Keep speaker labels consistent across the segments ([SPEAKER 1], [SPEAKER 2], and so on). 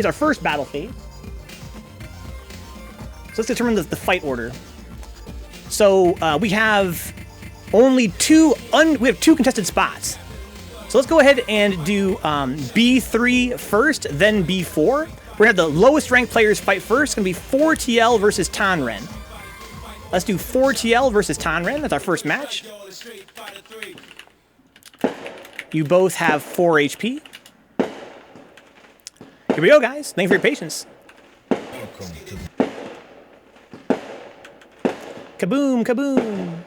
[SPEAKER 1] is our first battle phase. So let's determine the fight order. So we have only two contested spots. So let's go ahead and do B3 first, then B4. We're gonna have the lowest ranked players fight first. It's gonna be Four.T.L versus Tonren. Let's do Four.T.L versus Tonren. That's our first match. You both have 4 HP. Here we go, guys. Thank you for your patience. Kaboom, kaboom.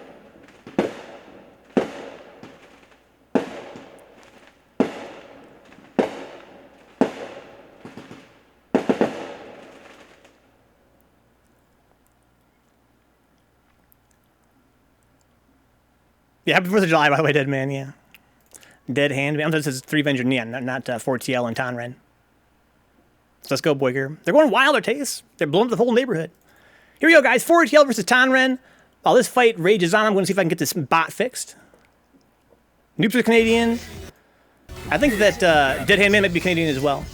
[SPEAKER 1] Yeah, happy 4th of July, by the way, Dead Man, yeah. Dead Hand. This is Threevenge and Neon, not Four.T.L and Tonren. So let's go, boiker. They're going wild, Artayes. They're blowing up the whole neighborhood. Here we go, guys. Four.T.L versus Tonren. While this fight rages on, I'm going to see if I can get this bot fixed. Noobs are Canadian. I think that Dead Hand Man might be Canadian as well.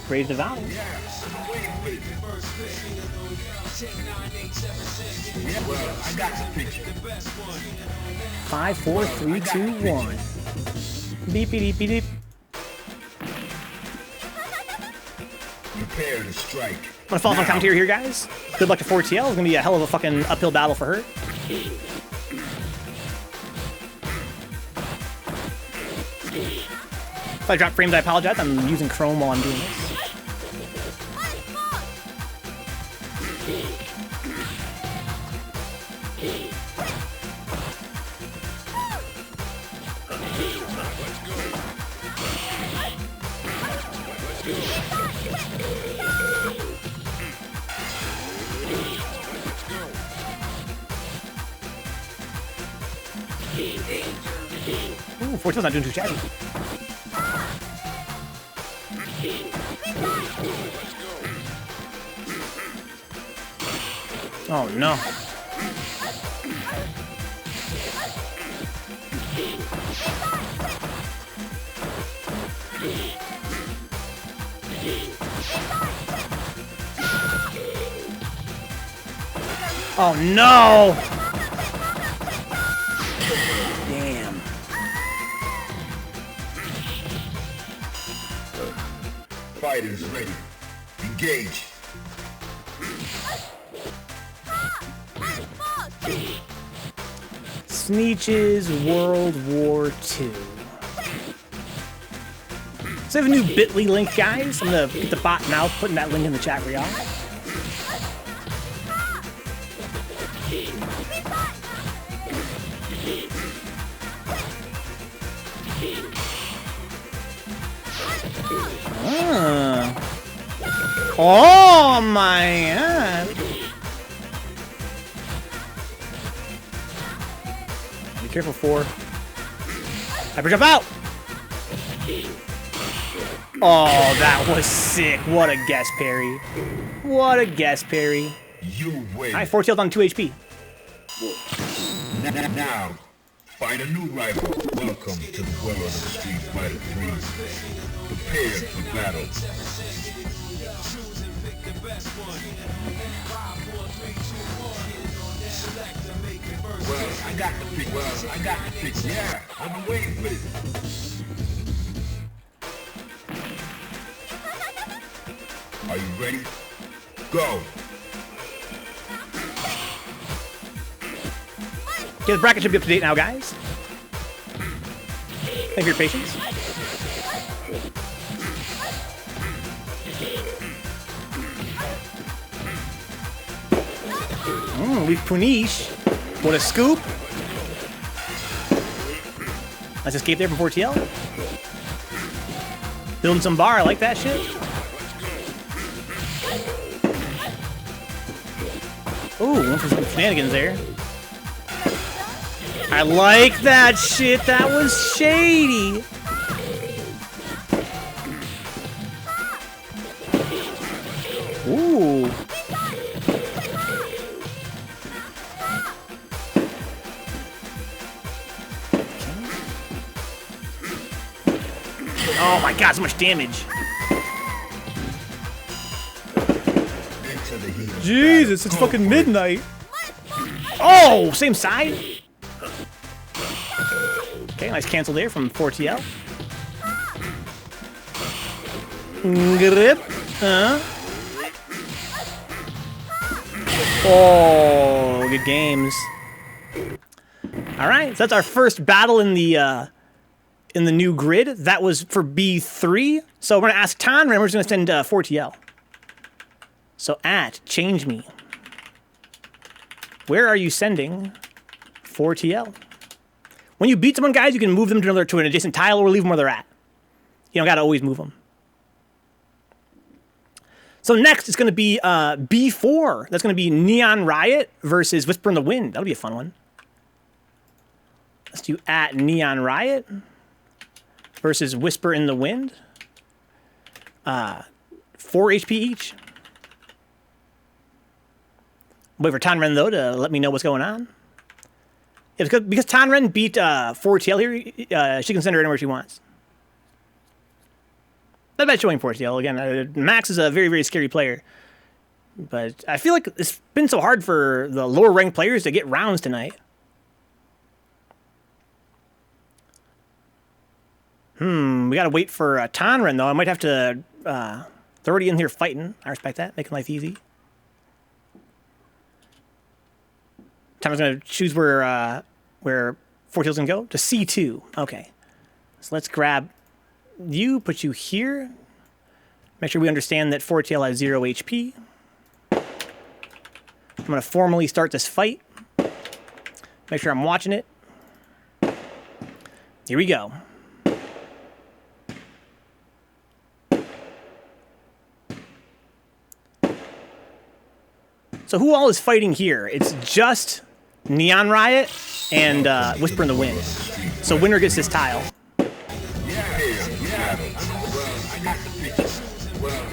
[SPEAKER 1] Raise the value.
[SPEAKER 2] Well, I got the picture.
[SPEAKER 1] 5, 4, 3, 2, 1. Beep, beep, beep, beep.
[SPEAKER 2] Prepare to strike.
[SPEAKER 1] I'm gonna follow up on commentary here, guys. Good luck to Four.T.L. It's gonna be a hell of a fucking uphill battle for her. If I drop frames, I apologize. I'm using Chrome while I'm doing this. Ooh, Four.T.L's not doing too shabby. Oh no. Oh no! Damn.
[SPEAKER 2] Fighters ready. Engage.
[SPEAKER 1] Sneeches World War II. So I have a new bit.ly link, guys. I'm gonna get the bot now, putting that link in the chat for y'all. Oh my god. Be careful, Four. Hyper jump out! Oh, that was sick. What a guess parry. What a guess parry.
[SPEAKER 2] You win.
[SPEAKER 1] Alright, Four.T.L on 2 HP.
[SPEAKER 2] Now, find a new rival. Welcome to the world of Street Fighter 3. Prepare for battle. Well, I got the pick. Yeah, I've been waiting for it. Are you ready? Go.
[SPEAKER 1] Okay, the bracket should be up to date now, guys. Thank you for your patience. We've Punish. What a scoop. Nice escape there from Four.T.L. Building some bar, I like that shit. Ooh, went for some shenanigans there. I like that shit, that was shady. Ooh. Oh my god, so much damage. Jesus, it's fucking midnight. Oh, same side. Okay, nice cancel there from Four.T.L. Grip. Oh, good games. All right, so that's our first battle in the new grid. That was for B3. So we're gonna ask Tonren. We're just gonna send Four.T.L. So at change me. Where are you sending Four.T.L? When you beat someone, guys, you can move them to an adjacent tile or leave them where they're at. You don't gotta always move them. So next, it's going to be B4. That's going to be neonriot versus WhisperInTheWind. That'll be a fun one. Let's do at neonriot versus WhisperInTheWind. 4 HP each. Wait for Tonren, though, to let me know what's going on. Yeah, because Tonren beat Four.T.L here, she can send her anywhere she wants. Not bad showing Four.T.L. Again, Max is a very, very scary player. But I feel like it's been so hard for the lower ranked players to get rounds tonight. We gotta wait for Tonren, though. I might have to... they're already in here fighting. I respect that. Making life easy. Tonren's gonna choose where Four.T.L's gonna go. To C2. Okay. So let's grab... you, put you here. Make sure we understand that Four.T.L has 0 HP. I'm going to formally start this fight. Make sure I'm watching it. Here we go. So who all is fighting here? It's just neonriot and WhisperInTheWind. So winner gets this tile.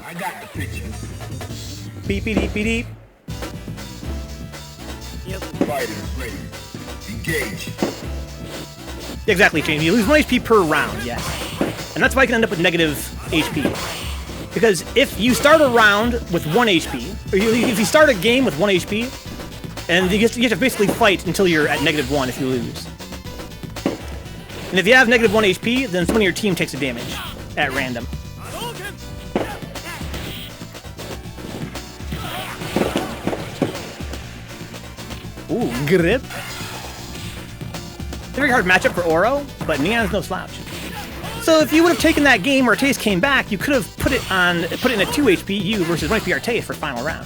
[SPEAKER 2] I got the picture.
[SPEAKER 1] Beep, beep, beep, beep.
[SPEAKER 2] Yep. Fighters ready. Engage.
[SPEAKER 1] Exactly, James. You lose 1 HP per round, yes. And that's why you can end up with negative HP. Because if you start a round with 1 HP, or if you start a game with 1 HP, and you have to basically fight until you're at -1 if you lose. And if you have -1 HP, then someone on your team takes a damage at random. Ooh, grip. Very hard matchup for Oro, but Neon's no slouch. So if you would have taken that game where Artayes came back, you could have put it in a 2 HP you versus 1 HP Artayes for final round.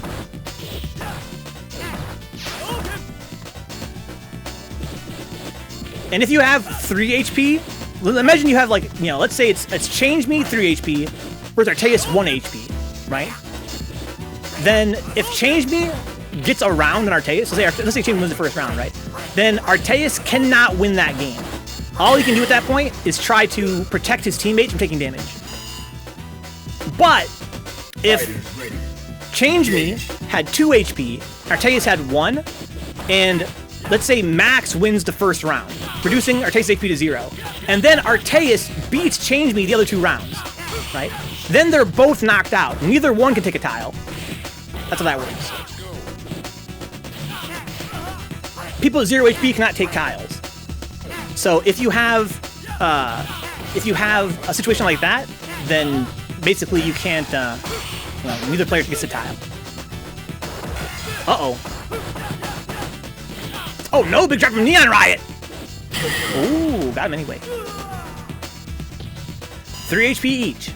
[SPEAKER 1] And if you have 3 HP, imagine you have like, you know, let's say it's change me 3 HP versus Artayes 1 HP, right? Then if change me gets a round in Artayes, let's say change me wins the first round, right? Then Artayes cannot win that game. All he can do at that point is try to protect his teammates from taking damage. But if change me had 2 HP, Artayes had 1, and let's say Max wins the first round, reducing Artayes' HP to 0. And then Artayes beats Change Me the other 2 rounds, right? Then they're both knocked out. Neither one can take a tile. That's how that works. People at 0 HP cannot take tiles. So if you have a situation like that, then basically you can't, neither player gets a tile. Uh-oh. Oh no, big drop from neonriot! Ooh, got him anyway. 3 HP each.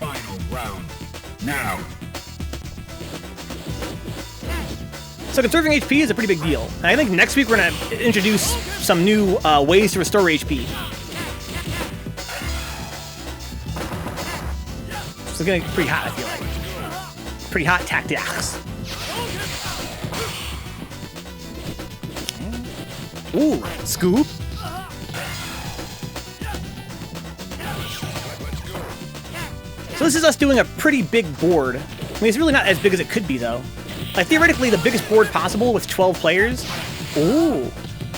[SPEAKER 2] Final round. Now.
[SPEAKER 1] So conserving HP is a pretty big deal. And I think next week we're going to introduce some new ways to restore HP. So it's going to be pretty hot, I feel like. Pretty hot tactics. Ooh, scoop. So this is us doing a pretty big board. I mean, it's really not as big as it could be, though. Like, theoretically, the biggest board possible with 12 players,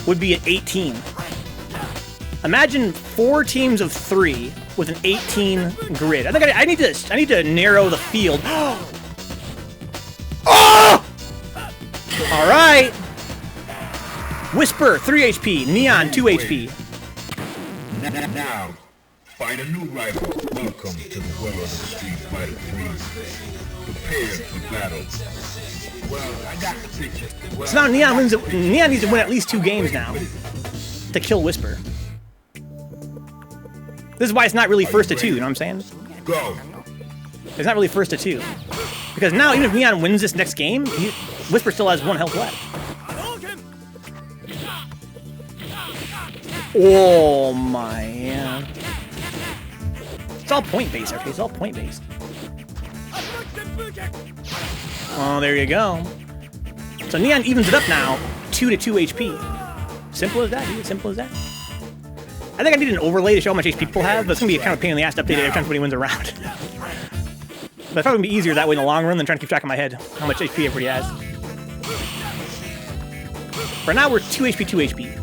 [SPEAKER 1] would be at 18. Imagine 4 teams of 3 with an 18 grid. I think I need to narrow the field. Oh! All right. Whisper 3 HP, Neon 2 HP.
[SPEAKER 2] Now, find a new rival. Welcome to the world of the Street Fighter 3. Prepare for battle. Well, I got the picture.
[SPEAKER 1] So now Neon wins. Neon needs to win at least 2 games now to kill Whisper. This is why it's not really first to 2. You know what I'm saying?
[SPEAKER 2] Go.
[SPEAKER 1] It's not really first to 2 because now even if Neon wins this next game, Whisper still has 1 health left. Oh my god. It's all point based, okay? It's all point based. Oh, there you go. So Neon evens it up now, 2 to 2 HP. Simple as that, dude. Simple as that. I think I need an overlay to show how much HP people have, but it's gonna be a kind of pain in the ass to update it every time somebody wins a round. But it's probably gonna be easier that way in the long run than trying to keep track in my head how much HP everybody has. For now, we're 2 HP, 2 HP.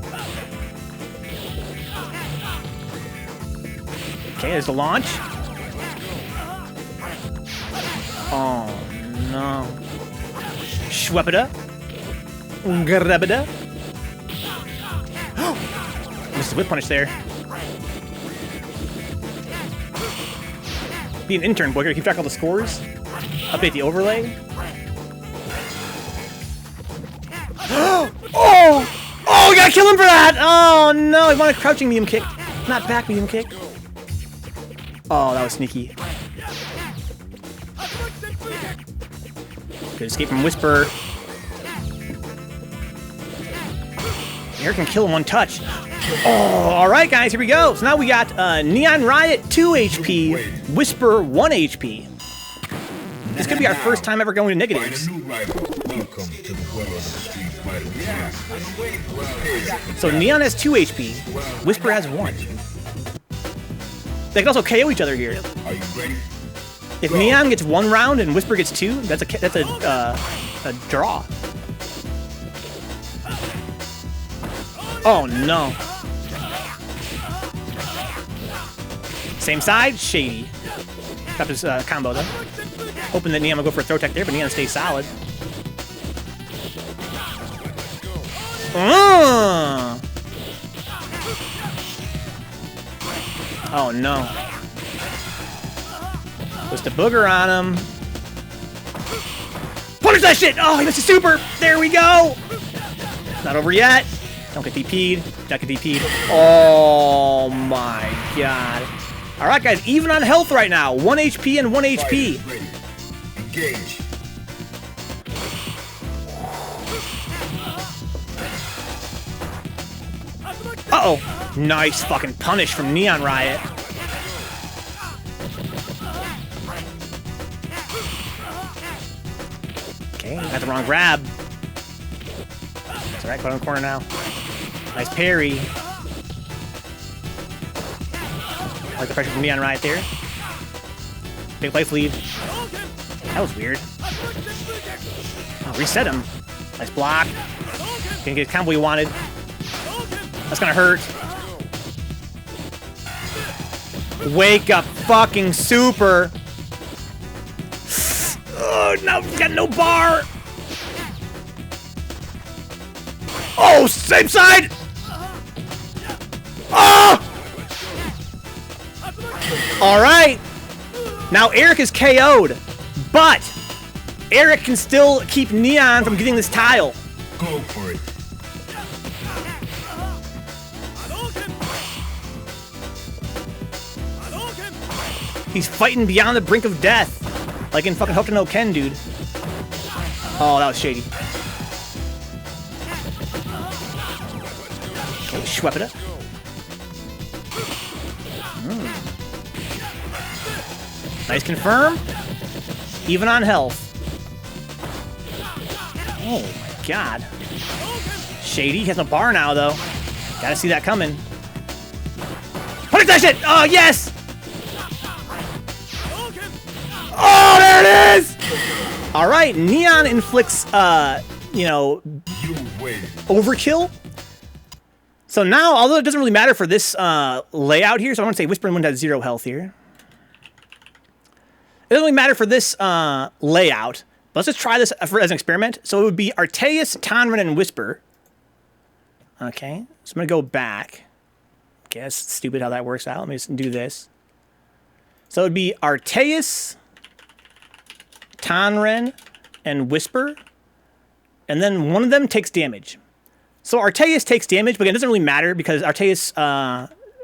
[SPEAKER 1] Okay, there's the launch. Oh no. Schweppida. Grabida. Missed the whip punish there. Be an intern, boiker. Keep track of all the scores. Update the overlay. Oh! Oh, we gotta kill him for that! Oh no, I want a crouching medium kick. Not back medium kick. Oh, that was sneaky. Good escape from Whisper. Eric can kill him one touch. Oh, alright guys, here we go. So now we got neonriot 2 HP, Whisper 1 HP. This could be our first time ever going to negatives. So Neon has 2 HP, Whisper has 1. They can also KO each other here.
[SPEAKER 2] Are you ready?
[SPEAKER 1] If Neon gets 1 round and Whisper gets 2, that's a draw. Oh no. Same side, shady. Got his combo though. Hoping that Neon will go for a throw tech there, but Neon stays solid. Oh no. Puts the booger on him. Punish that shit! Oh, he missed a super! There we go! Not over yet. Don't get DP'd. Don't get DP'd. Oh my god. Alright guys, even on health right now. 1 HP and 1 HP.
[SPEAKER 2] Engage.
[SPEAKER 1] Uh-oh. Nice fucking punish from neonriot. Okay, got the wrong grab. It's alright, put on the corner now. Nice parry. I like the pressure from neonriot there. Big life lead. That was weird. Oh, reset him. Nice block. Didn't get his combo he wanted. That's gonna hurt. Wake up fucking super. Oh, no, he's got no bar. Oh, same side. Oh! All right. Now Eric is KO'd, but Eric can still keep Neon from getting this tile.
[SPEAKER 2] Go for it.
[SPEAKER 1] He's fighting beyond the brink of death. Like in fucking Hope to No Ken, dude. Oh, that was shady. Okay, Schweppida. Nice confirm. Even on health. Oh my god. Shady has a bar now, though. Gotta see that coming. Punish that shit! Oh, yes! Oh, there it is! Alright, Neon inflicts, you know, overkill. So now, although it doesn't really matter for this layout here, so I want to say WhisperInTheWind has 0 health here. It doesn't really matter for this layout, but let's just try this as an experiment. So it would be Artayes, Tonren, and Whisper. Okay, so I'm going to go back. Okay, that's stupid how that works out. Let me just do this. So it would be Artayes, Tonren, and Whisper. And then one of them takes damage. So Artayes takes damage, but again, it doesn't really matter because Artayes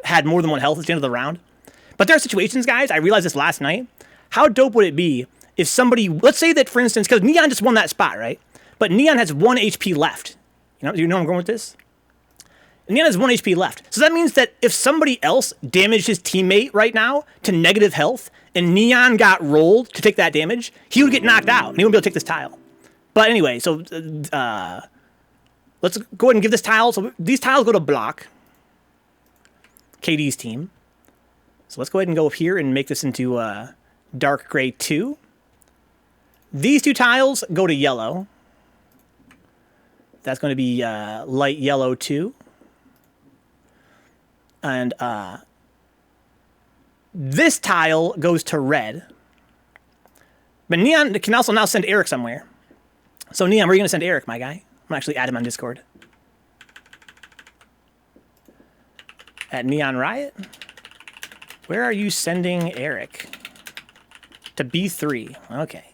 [SPEAKER 1] had more than 1 health at the end of the round. But there are situations, guys, I realized this last night. How dope would it be if somebody, let's say that, for instance, because Neon just won that spot, right? But Neon has 1 HP left. You know where I'm going with this? Neon has 1 HP left. So that means that if somebody else damaged his teammate right now to negative health, and Neon got rolled to take that damage, he would get knocked out, and he wouldn't be able to take this tile. But anyway, so let's go ahead and give this tile. So these tiles go to block KD's team. So let's go ahead and go up here and make this into dark gray 2. These 2 tiles go to yellow. That's going to be light yellow 2. And this tile goes to red. But Neon can also now send Eric somewhere. So Neon, where are you going to send Eric, my guy? I'm going to actually add him on Discord. At neonriot. Where are you sending Eric? To B3. Okay.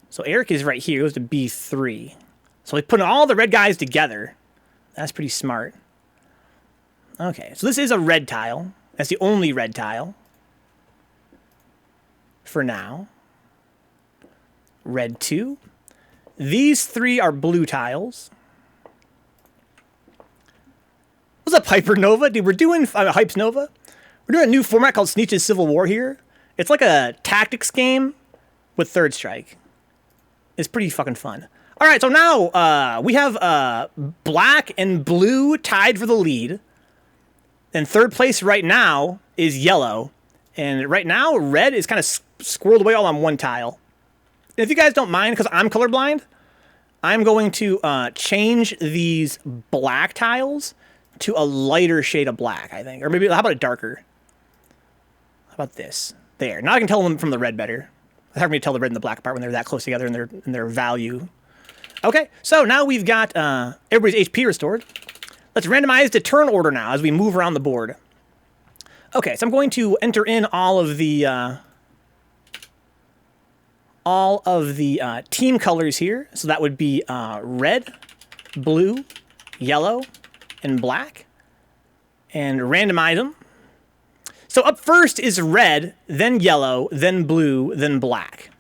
[SPEAKER 1] So Eric is right here. He goes to B3. So we put all the red guys together. That's pretty smart. Okay. So this is a red tile. That's the only red tile. For now. Red 2. These 3 are blue tiles. What's up, Hyper Nova? Dude, we're doing Hypes Nova. We're doing a new format called Sneech's Civil War here. It's like a tactics game with Third Strike. It's pretty fucking fun. All right, so now we have black and blue tied for the lead. And third place right now is yellow. And right now, red is kind of squirreled away all on 1 tile. If you guys don't mind, because I'm colorblind, I'm going to change these black tiles to a lighter shade of black, I think. Or maybe, how about a darker? How about this? There. Now I can tell them from the red better. It's hard for me to tell the red and the black apart when they're that close together in their value. Okay, so now we've got everybody's HP restored. Let's randomize to turn order now as we move around the board. Okay, so I'm going to enter in all of the team colors here. So that would be red, blue, yellow, and black. And randomize them. So up first is red, then yellow, then blue, then black.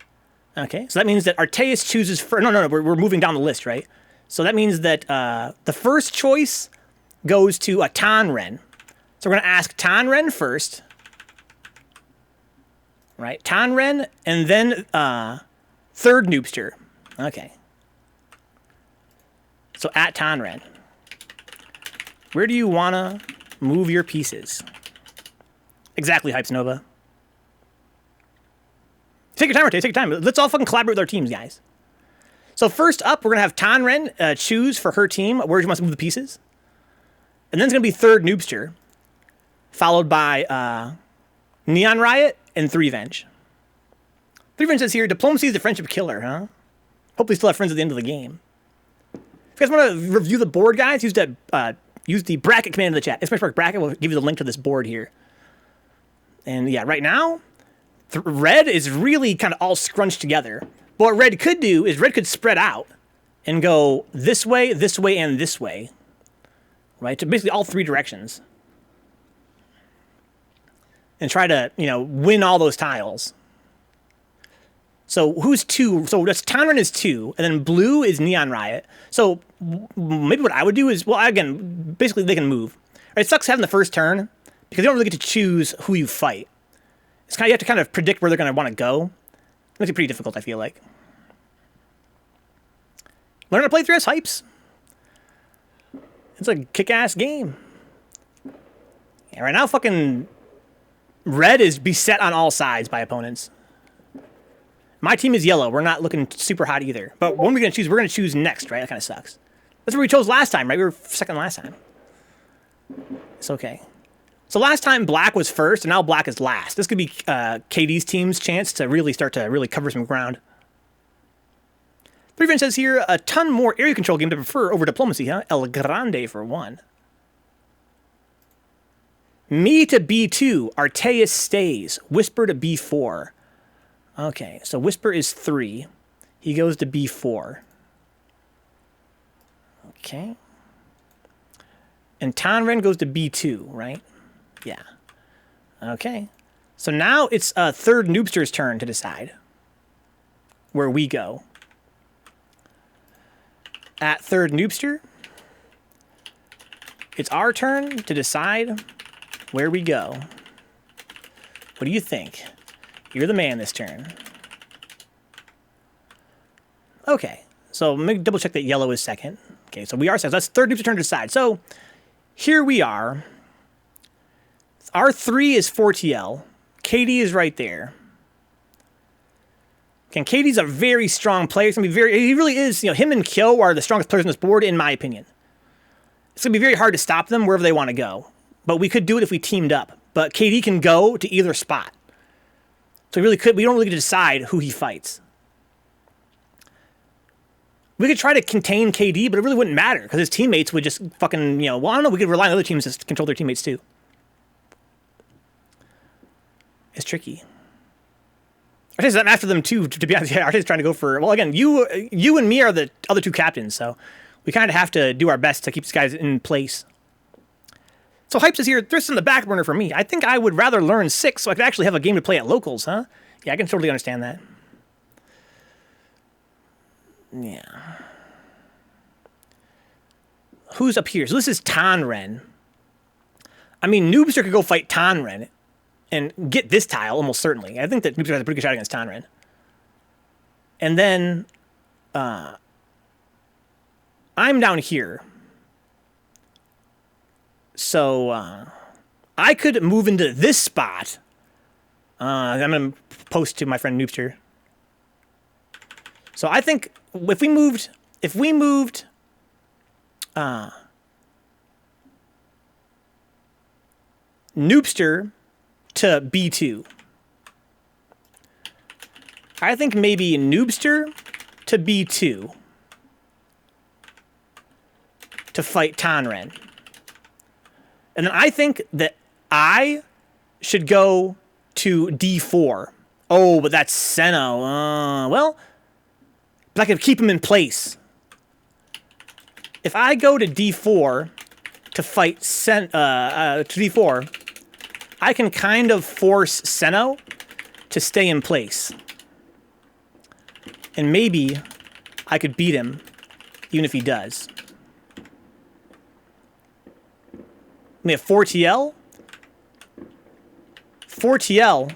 [SPEAKER 1] Okay, so that means that Artayes chooses first. No, we're moving down the list, right? So that means that the first choice goes to a Tonren. So we're going to ask Tonren first. Right, Tonren, and then third Noobster. Okay. So at Tonren. Where do you want to move your pieces? Exactly, Hypes Nova. Take your time, Artayes, take your time. Let's all fucking collaborate with our teams, guys. So first up, we're going to have Tonren choose for her team where she wants to move the pieces. And then it's going to be third Noobster, followed by neonriot and Threevenge. Threevenge says here, diplomacy is the friendship killer, huh? Hopefully still have friends at the end of the game. If you guys want to review the board, guys, use the bracket command in the chat. It's bracket will give you the link to this board here. And yeah, right now, red is really kind of all scrunched together. But what red could do is red could spread out and go this way, and this way. Right? So basically all 3 directions. And try to, win all those tiles. So who's 2? So that's Tonren is 2, and then blue is neonriot. So maybe what I would do is, well, again, basically they can move. It sucks having the first turn because you don't really get to choose who you fight. It's you have to kind of predict where they're going to want to go. It makes it pretty difficult, I feel like. Learn to play 3S Hypes. It's a kick-ass game. Yeah, right now, fucking red is beset on all sides by opponents. My team is yellow. We're not looking super hot either. But when we're going to choose, we're going to choose next, right? That kind of sucks. That's what we chose last time, right? We were second last time. It's okay. So last time black was first, and now black is last. This could be KD's team's chance to really start to really cover some ground. Threevenge says here, a ton more area control game to prefer over diplomacy, huh? El Grande for 1. Me to B2. Artayes stays. Whisper to B4. Okay, so Whisper is 3. He goes to B4. Okay. And Tonren goes to B2, right? Yeah. Okay. So now it's third Noobster's turn to decide where we go. At third Noobster, it's our turn to decide where we go. What do you think? You're the man this turn. Okay. So let me double check that yellow is second. Okay, so we are second. So that's third Noobster turn to decide. So here we are. R3 is Four.T.L. KD is right there. Okay, and KD's a very strong player. It's gonna be he really is, you know, him and Kyo are the strongest players on this board, in my opinion. It's gonna be very hard to stop them wherever they want to go. But we could do it if we teamed up. But KD can go to either spot. So we don't really get to decide who he fights. We could try to contain KD, but it really wouldn't matter, because his teammates would just fucking, you know, well, I don't know, we could rely on other teams to control their teammates too. It's tricky. Artayes is after them too, to be honest. Yeah, Artayes is trying to go for, well, again, you and me are the other two captains, so we kind of have to do our best to keep these guys in place. So Hypes is here. This in the back burner for me. I think I would rather learn 6 so I could actually have a game to play at locals, huh? Yeah, I can totally understand that. Yeah. Who's up here? So this is Tonren. I mean, Noobster could go fight Tonren and get this tile, almost certainly. I think that Noobster has a pretty good shot against Tonren. And then I'm down here. So I could move into this spot. I'm going to post to my friend Noobster. So I think if we moved Noobster to B2. I think maybe Noobster to B2 to fight Tonren. And then I think that I should go to D4. Oh, but that's Senno. Well, but I could keep him in place. If I go to D4 to fight to D4, I can kind of force Senno to stay in place. And maybe I could beat him, even if he does. We have Four.T.L. Four.T.L.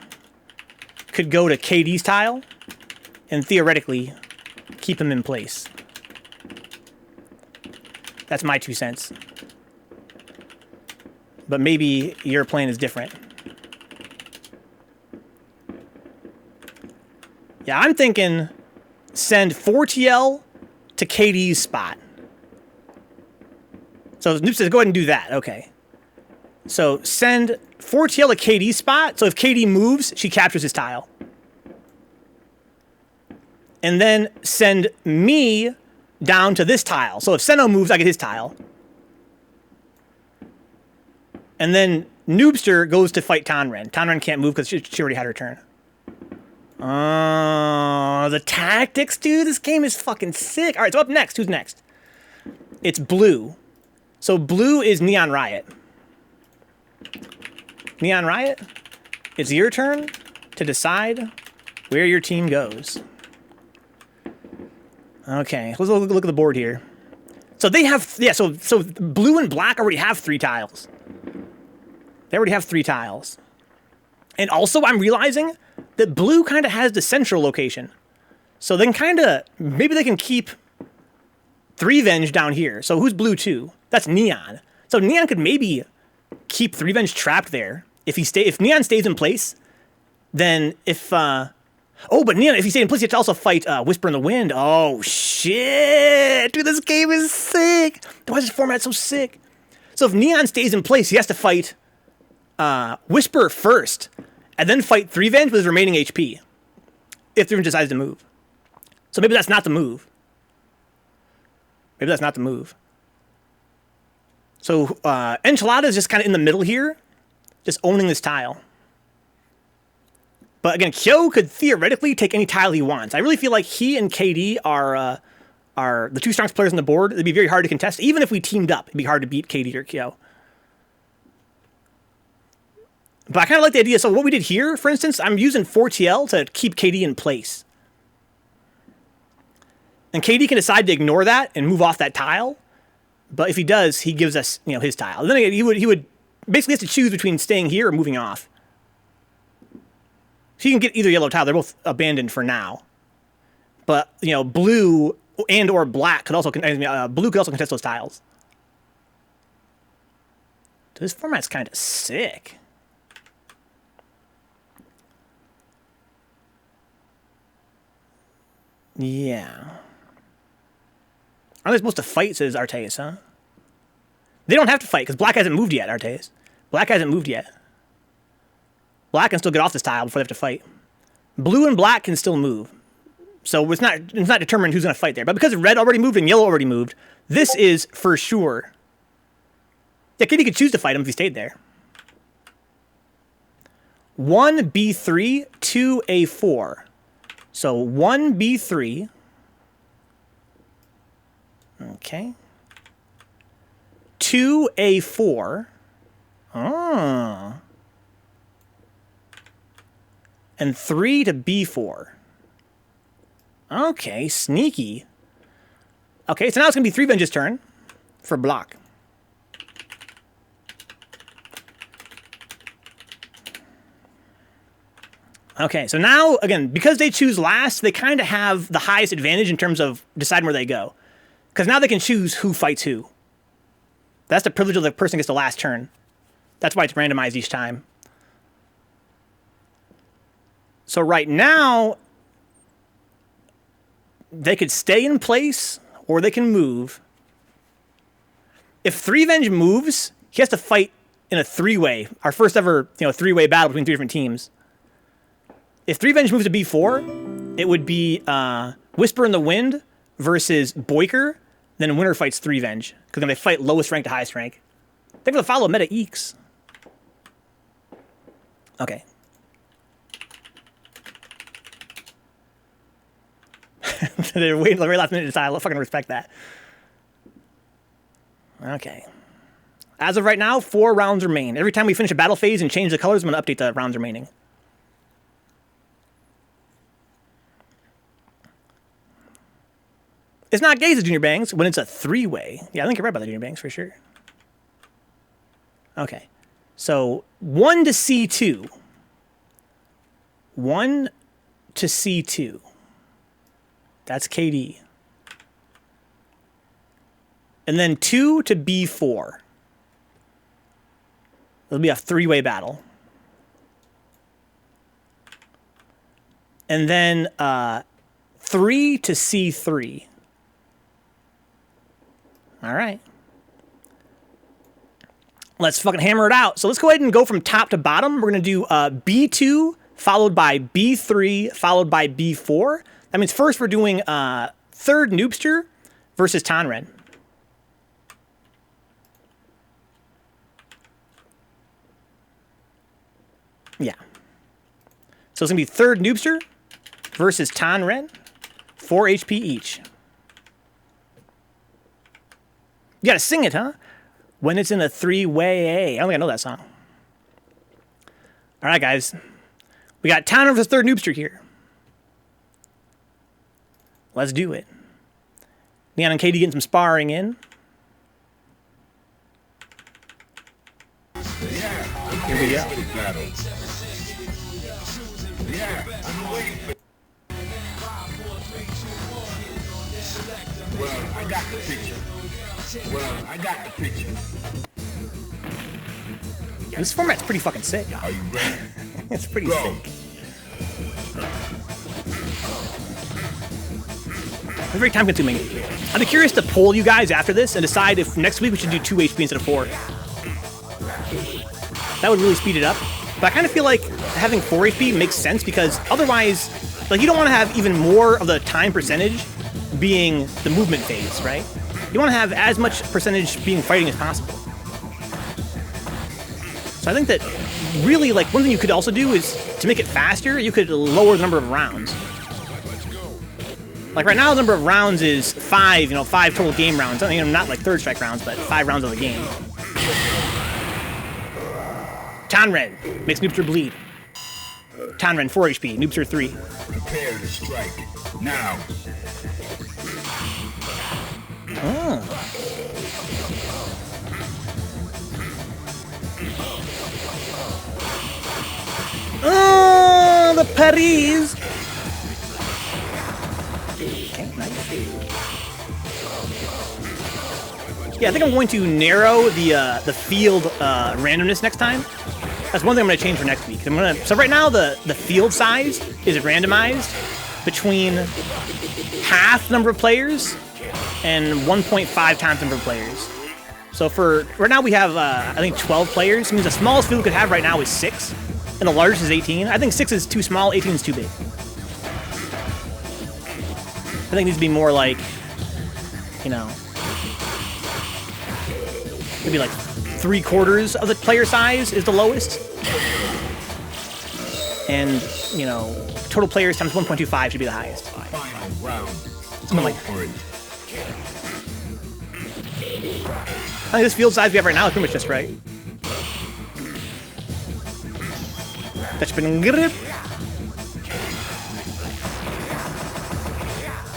[SPEAKER 1] could go to KD's tile and theoretically keep him in place. That's my 2 cents. But maybe your plan is different. Yeah, I'm thinking send Four.T.L. to KD's spot. So Noob says go ahead and do that. Okay. So send Four.T.L. to KD's spot. So if KD moves, she captures his tile. And then send me down to this tile. So if Senno moves, I get his tile. And then Noobster goes to fight Tonren. Tonren can't move because she already had her turn. Oh, the tactics, dude. This game is fucking sick. All right, so up next. Who's next? It's blue. So blue is neonriot. neonriot, it's your turn to decide where your team goes. Okay, let's look at the board here. So they have, yeah, so blue and black already have 3 tiles. They already have 3 tiles. And also, I'm realizing that blue kind of has the central location. So they can kind of, maybe they can keep Threevenge down here. So who's blue 2? That's Neon. So Neon could maybe keep Threevenge trapped there. If Neon stays in place, then but Neon, if he stays in place, you have to also fight WhisperInTheWind. Oh, shit. Dude, this game is sick. Why is this format so sick? So if Neon stays in place, he has to fight Whisper first, and then fight Threevenge with his remaining HP, if Threevenge decides to move. So maybe that's not the move. Maybe that's not the move. So Enchilada is just kind of in the middle here, just owning this tile. But again, Kyo could theoretically take any tile he wants. I really feel like he and KD are the two strongest players on the board. It'd be very hard to contest. Even if we teamed up, it'd be hard to beat KD or Kyo. But I kind of like the idea. So what we did here, for instance, I'm using Four.T.L to keep KD in place. And KD can decide to ignore that and move off that tile. But if he does, he gives us, you know, his tile. And then again, he would basically have to choose between staying here or moving off. So you can get either yellow tile. They're both abandoned for now. But, you know, blue and or black could also, blue could also contest those tiles. This format's kind of sick. Yeah. Aren't they supposed to fight, says Artayes, huh? They don't have to fight, because black hasn't moved yet, Artayes. Black hasn't moved yet. Black can still get off this tile before they have to fight. Blue and black can still move. So it's not determined who's going to fight there. But because red already moved and yellow already moved, this is for sure. Yeah, KD could choose to fight him if he stayed there. 1 B3, 2 A4. So 1 B3. Okay. 2 A4. Oh. And 3 to B4. Okay, sneaky. Okay, so now it's going to be Threevenge's turn for block. Okay, so now, again, because they choose last, they kind of have the highest advantage in terms of deciding where they go. Because now they can choose who fights who. That's the privilege of the person who gets the last turn. That's why it's randomized each time. So right now, they could stay in place, or they can move. If Threevenge moves, he has to fight in a three-way. Our first ever, three-way battle between three different teams. If Threevenge moves to B4, it would be WhisperInTheWind versus boiker. Then winner fights Threevenge, because then they fight lowest rank to highest rank. They're going to follow meta eeks. Okay. They're waiting the very last minute to decide. I'll fucking respect that. Okay. As of right now, 4 rounds remain. Every time we finish a battle phase and change the colors, I'm going to update the rounds remaining. It's not gay, says Junior Bangs, when it's a three-way. Yeah, I think you're right about that, Junior Bangs, for sure. Okay. So, 1 to C2. 1 to C2. That's KD. And then 2 to B4. It'll be a three-way battle. And then 3 to C3. All right. Let's fucking hammer it out. So let's go ahead and go from top to bottom. We're going to do B2, followed by B3, followed by B4. That means first we're doing third Noobster versus Tonren. Yeah. So it's going to be third Noobster versus Tonren. 4 HP each. You gotta sing it, huh? When it's in a three-way. I don't think I know that song. All right, guys. We got Tonren versus third Noobster here. Let's do it. Neon and KD getting some sparring in. Here we go.
[SPEAKER 2] Well, I got the picture.
[SPEAKER 1] Yeah, this format's pretty fucking sick.
[SPEAKER 2] Are you ready?
[SPEAKER 1] It's pretty sick. very time consuming. I'd be curious to poll you guys after this and decide if next week we should do 2 HP instead of 4. That would really speed it up. But I kind of feel like having 4 HP makes sense because otherwise, like, you don't want to have even more of the time percentage being the movement phase, right? You want to have as much percentage being fighting as possible. So I think that really, like, one thing you could also do is to make it faster, you could lower the number of rounds. Like right now, the number of rounds is 5, 5 total game rounds. I mean, not like third strike rounds, but 5 rounds of the game. Tonren makes Noobster bleed. Tonren, 4 HP, Noobster 3.
[SPEAKER 2] Prepare to strike. Now.
[SPEAKER 1] Oh, the Paris. Okay, nice. Yeah, I think I'm going to narrow the field randomness next time. That's one thing I'm going to change for next week. So right now the field size is randomized between half the number of players and 1.5 times the number of players. So for right now we have I think 12 players. It means the smallest field we could have right now is 6, and the largest is 18. I think 6 is too small, 18 is too big. I think it needs to be more like, maybe like 3/4 of the player size is the lowest. And, total players times 1.25 should be the highest.
[SPEAKER 2] Final round.
[SPEAKER 1] Something like that. I think this field size we have right now is pretty much just right. That's been good.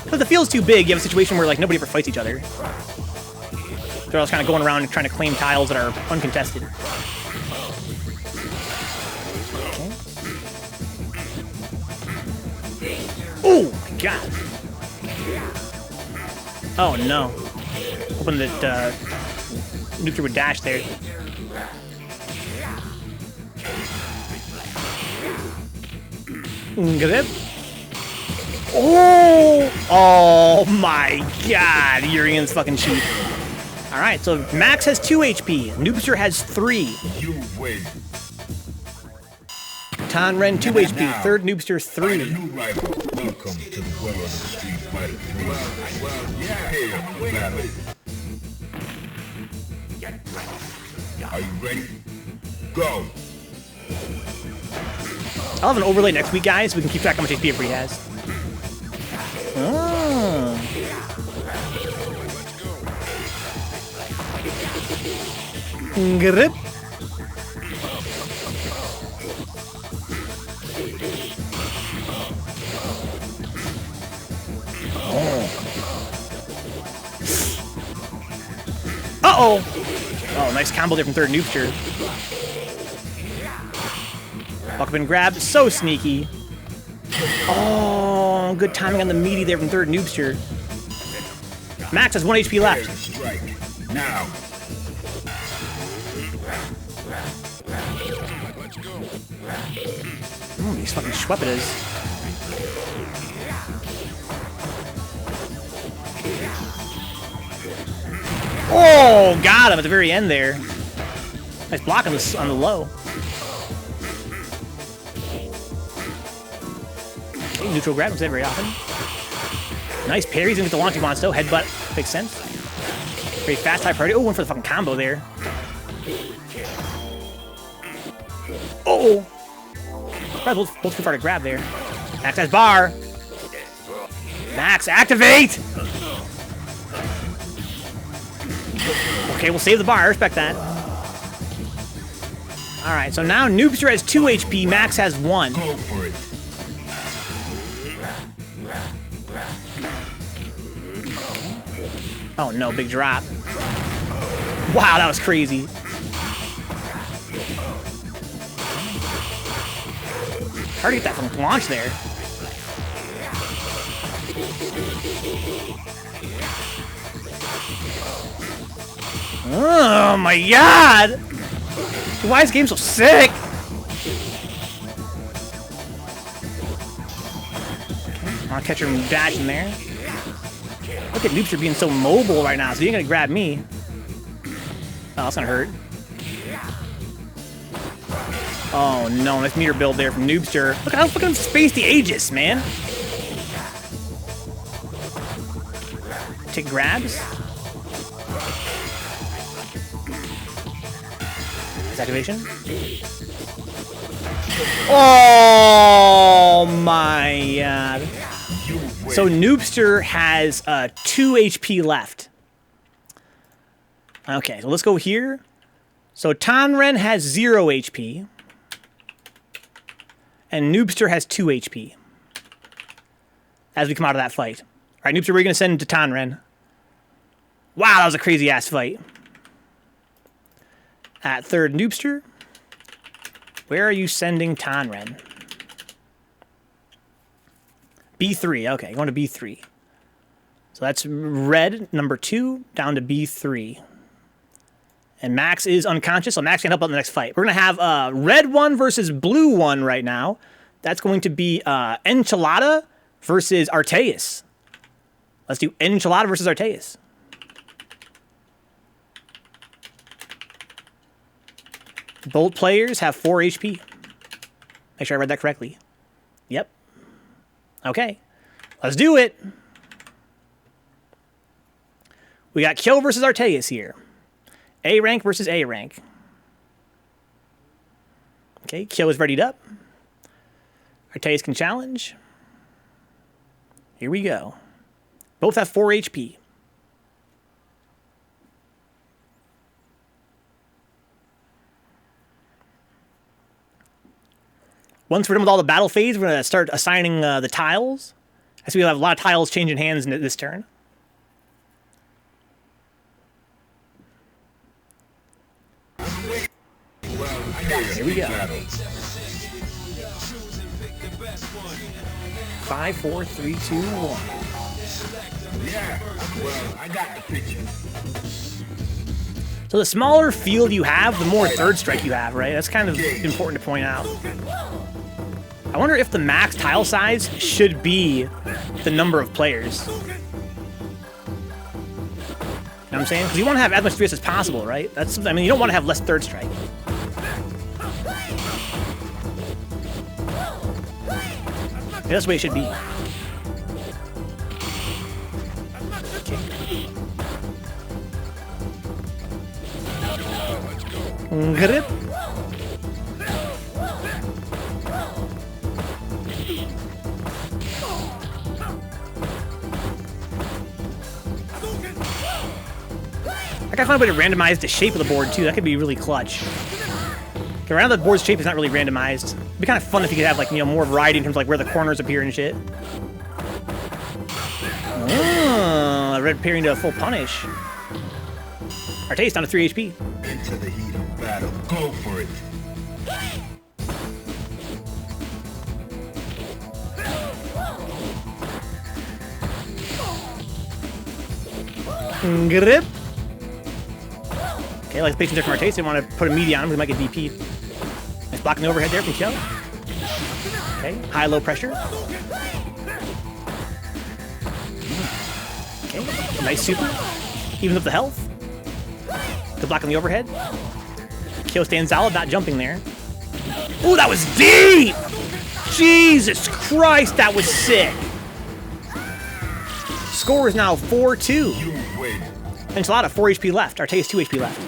[SPEAKER 1] But the field's too big, you have a situation where like nobody ever fights each other. They're all kind of going around and trying to claim tiles that are uncontested. Okay. Oh my god! Oh no! Hoping that Noobster would dash there. Grip. Oh! Oh my god! Urian's fucking cheap. Alright, so Max has 2 HP. Noobster has 3.
[SPEAKER 2] You win.
[SPEAKER 1] Tonren, 2 HP. Third Noobster, 3.
[SPEAKER 2] New rival. Welcome to the world of the Street Fighter 3. Prepare for battle. Are you ready? Go.
[SPEAKER 1] I'll have an overlay next week, guys, so we can keep track of how much HP everybody has. Oh. Grip. Uh-oh! Oh, nice combo there from third Noobster. Walk up and grab. So sneaky. Oh, good timing on the meaty there from third Noobster. Max has 1 HP left.
[SPEAKER 2] Strike. Now.
[SPEAKER 1] These fucking schweppitas. Oh, got him at the very end there. Nice block on the low. Okay, neutral grab, don't say that very often. Nice parries in with the launch he wants though. Headbutt, makes sense. Very fast, high priority. Oh, went for the fucking combo there. Oh! Probably both too far to grab there. Max has bar. Max, activate! Okay, we'll save the bar. I respect that. Alright, so now Noobster has 2 HP. Max has 1.
[SPEAKER 2] Go for it.
[SPEAKER 1] Oh no, big drop. Wow, that was crazy. Hard to get that from launch there. Oh my god! Why is this game so sick? Okay, I'll catch her dash in there. Look at Noobster being so mobile right now, so he ain't gonna grab me. Oh, that's gonna hurt. Oh no, nice meter build there from Noobster. Look at how fucking spaced the Aegis, man. Take grabs. Nice activation. Oh my god. So Noobster has 2 HP left. Okay, so let's go here. So Tonren has 0 HP. And Noobster has 2 HP. As we come out of that fight. Alright, Noobster, we're going to send to Tonren. Wow, that was a crazy ass fight. At third Noobster. Where are you sending Tonren? B3, okay, going to B3. So that's red, number 2, down to B3. And Max is unconscious, so Max can help out in the next fight. We're going to have red 1 versus blue 1 right now. That's going to be Enchilada versus Artayes. Let's do Enchilada versus Artayes. Both players have 4 HP. Make sure I read that correctly. Yep. Okay. Let's do it. We got Kill versus Artayes here. A rank versus A rank. Okay, Kill is readied up. Artayes can challenge. Here we go. Both have 4 HP. Once we're done with all the battle phase, we're going to start assigning the tiles. As we have a lot of tiles changing hands in this turn. Here we go. 5, 4, 3, 2, 1.
[SPEAKER 2] Yeah, well, I got the picture.
[SPEAKER 1] So the smaller field you have, the more third strike you have, right? That's kind of important to point out. I wonder if the max tile size should be the number of players. You know what I'm saying? Because you want to have as much 3S as possible, right? That's, I mean, you don't want to have less third strike. Yeah, that's the way it should be. Okay. Grip. I gotta find a way to randomize the shape of the board too. That could be really clutch. Okay, right now the board's shape is not really randomized. It'd be kind of fun if you could have like, you know, more variety in terms of like where the corners appear and shit. Oh, red appearing to a full punish. Artayes down to 3 HP.
[SPEAKER 2] Into the heat of battle. Go for it.
[SPEAKER 1] Grip. Okay, like the patient from Artayes, they want to put a media on him, we might get DP'd. Nice blocking the overhead there from Kill. Okay, high-low pressure. Okay, nice super. Evens up the health. Good block on the overhead. Kill stands solid, not jumping there. Ooh, that was deep! Jesus Christ, that was sick! Score is now 4-2. Enchilada, 4 HP left. Artayes, 2 HP left.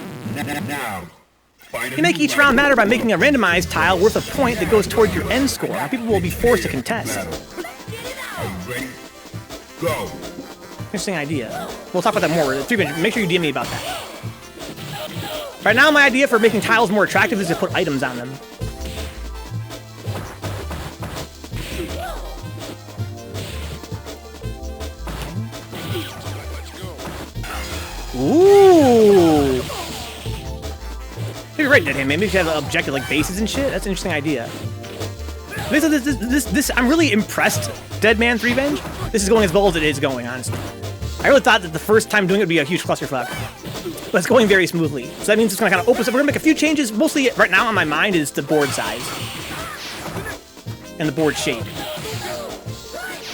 [SPEAKER 1] You make each round matter by making a randomized tile worth a point that goes towards your end score. Now people will be forced to contest.
[SPEAKER 2] Go.
[SPEAKER 1] Interesting idea. We'll talk about that more. Threevenge, make sure you DM me about that. Right now, my idea for making tiles more attractive is to put items on them. Ooh! You're right, Deadhand, man. Maybe you should have an objective like bases and shit. That's an interesting idea. This I'm really impressed, Deadman Threevenge. This is going as well as it is going, honestly. I really thought that the first time doing it would be a huge clusterfuck. But it's going very smoothly. So that means it's going to kind of open up. We're going to make a few changes. Mostly, right now on my mind is the board size. And the board shape.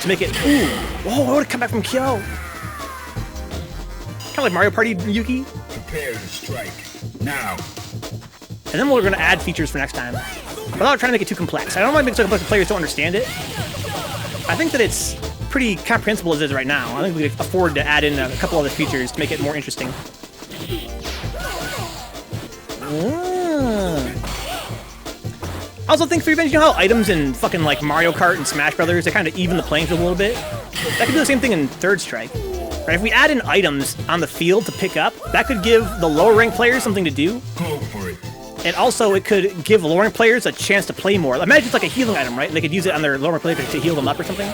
[SPEAKER 1] To make it, ooh. Whoa, I would have come back from Kyo. of like Mario Party Yuki.
[SPEAKER 2] Prepare to strike. Now.
[SPEAKER 1] And then we're going to add features for next time. Without trying to make it too complex. I don't want to make it so complex the players don't understand it. I think that it's pretty comprehensible as it is right now. I think we could afford to add in a couple other features to make it more interesting. I also think Threevenge, you know how items in fucking like Mario Kart and Smash Brothers, they kind of even the playing field a little bit? That could do the same thing in Third Strike. Right, if we add in items on the field to pick up, that could give the lower ranked players something to do.
[SPEAKER 2] Go for it.
[SPEAKER 1] And also, it could give lower ranked players a chance to play more. Imagine it's like a healing item, right? And they could use it on their lower ranked players to heal them up or something.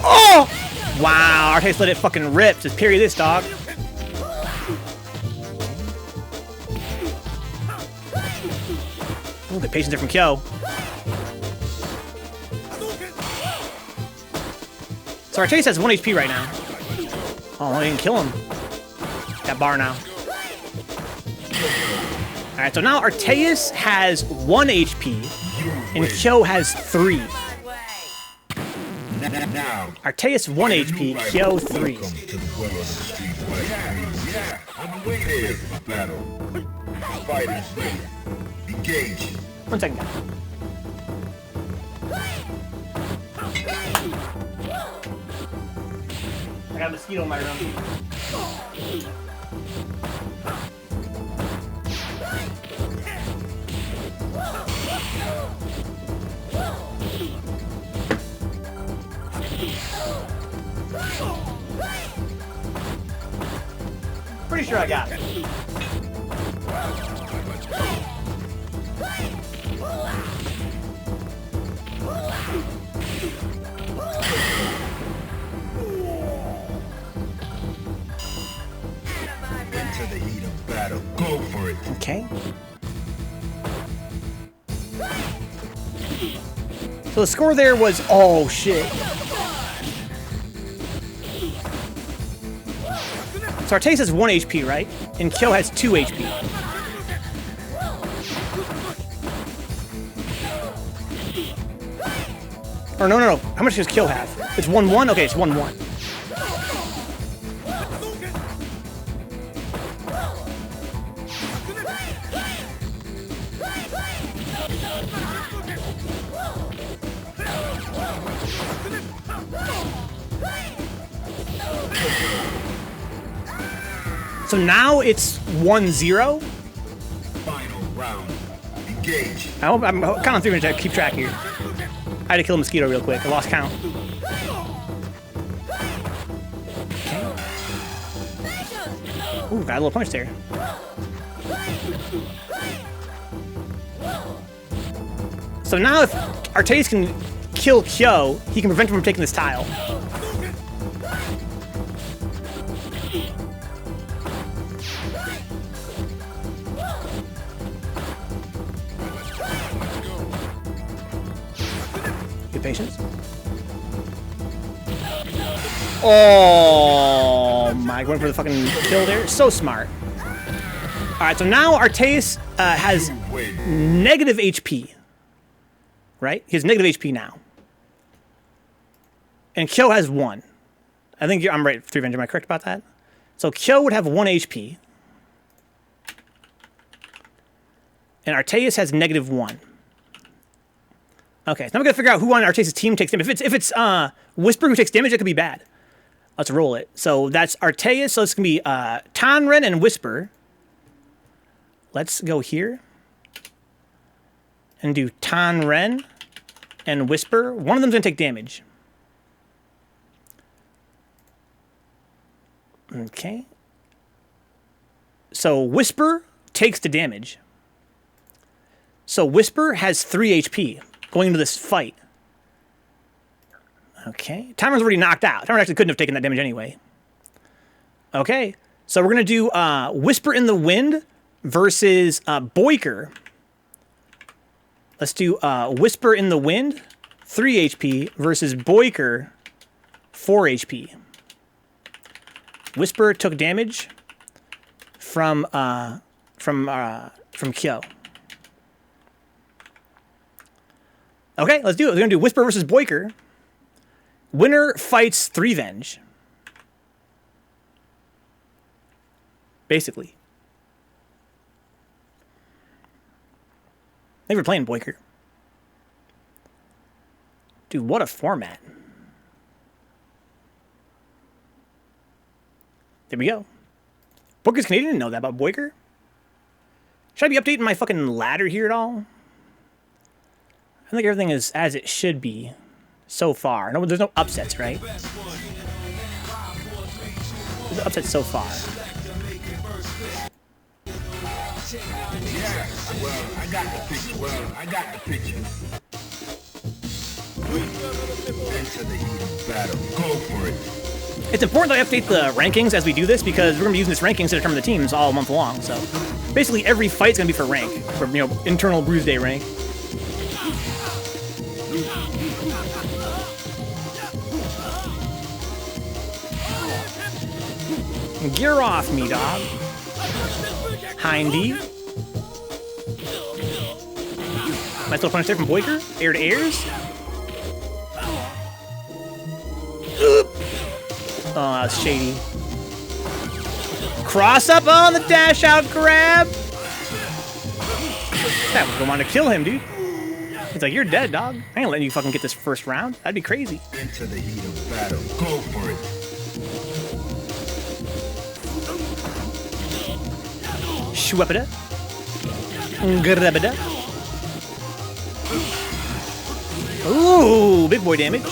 [SPEAKER 1] Oh! Wow, Artayes let it fucking rip. Just parry this, dog. Ooh, the patience there from Kyo. So Artayes has 1 HP right now. Oh, I didn't kill him. Got bar now. Alright, so now Artayes has 1 HP, and Kyo has 3.
[SPEAKER 2] Now.
[SPEAKER 1] Artayes 1 HP, Kyo 3.
[SPEAKER 2] Welcome to the world of the Street Fighter 3. Yeah, I'm waiting for battle. Fighters ready. Engage.
[SPEAKER 1] 1 second, guys. I got a mosquito in my room. Pretty sure I got it.
[SPEAKER 2] Into the heat of battle. Go for it.
[SPEAKER 1] Okay. So the score there was, oh shit. So Artayes has 1 HP, right? And Kyo has 2 HP. Or no. How much does Kyo have? It's 1-1? Okay, it's 1-1. So now it's 1-0.
[SPEAKER 2] Final round. Engage.
[SPEAKER 1] I'm kind of through to keep track here. I had to kill a mosquito real quick. I lost count. Okay. Ooh, got a little punch there. So now if Artayes can kill Kyo, he can prevent him from taking this tile. Good patience. Oh my, going for the fucking kill there. So smart. Alright, so now Artayes has negative HP. Right? He has negative HP now. And Kyo has 1. I think I'm right, Threevenge. Am I correct about that? So Kyo would have 1 HP. And Artayes has negative 1. Okay, so now we gotta figure out who on Artayes' team takes damage. If it's Whisper who takes damage, it could be bad. Let's roll it. So that's Artayes. So it's gonna be Tonren and Whisper. Let's go here and do Tonren and Whisper. One of them's gonna take damage. Okay. So Whisper takes the damage. So Whisper has 3 HP going into this fight. Okay. Tonren's already knocked out. Tonren actually couldn't have taken that damage anyway. Okay. So we're going to do WhisperInTheWind versus Boiker. Let's do WhisperInTheWind, 3 HP, versus Boiker, 4 HP. Whisper took damage from Kyo. Okay, let's do it. We're gonna do Whisper versus Boiker. Winner fights Threevenge. Basically. They were playing Boiker. Dude, what a format. There we go. Boiker's Canadian, didn't know that about Boiker. Should I be updating my fucking ladder here at all? I think everything is as it should be so far. No, there's no upsets, right? There's no upsets so far.
[SPEAKER 2] Yeah, well, I got the picture. Into the heat of battle. Go for it.
[SPEAKER 1] It's important that I update the rankings as we do this because we're going to be using this rankings to determine the teams all month long. So basically every fight's going to be for rank, for, you know, internal Bruise-day rank. Gear off me, dog. Hindy. Nice little punish there from Boiker. Air to airs. Oh, that's shady. Cross up on the dash out grab. That was going to kill him, dude. It's like, you're dead, dog. I ain't letting you fucking get this first round. That'd be crazy.
[SPEAKER 2] Into the heat of battle. Go for it.
[SPEAKER 1] Shwepida. Grabida. Ooh, big boy damage.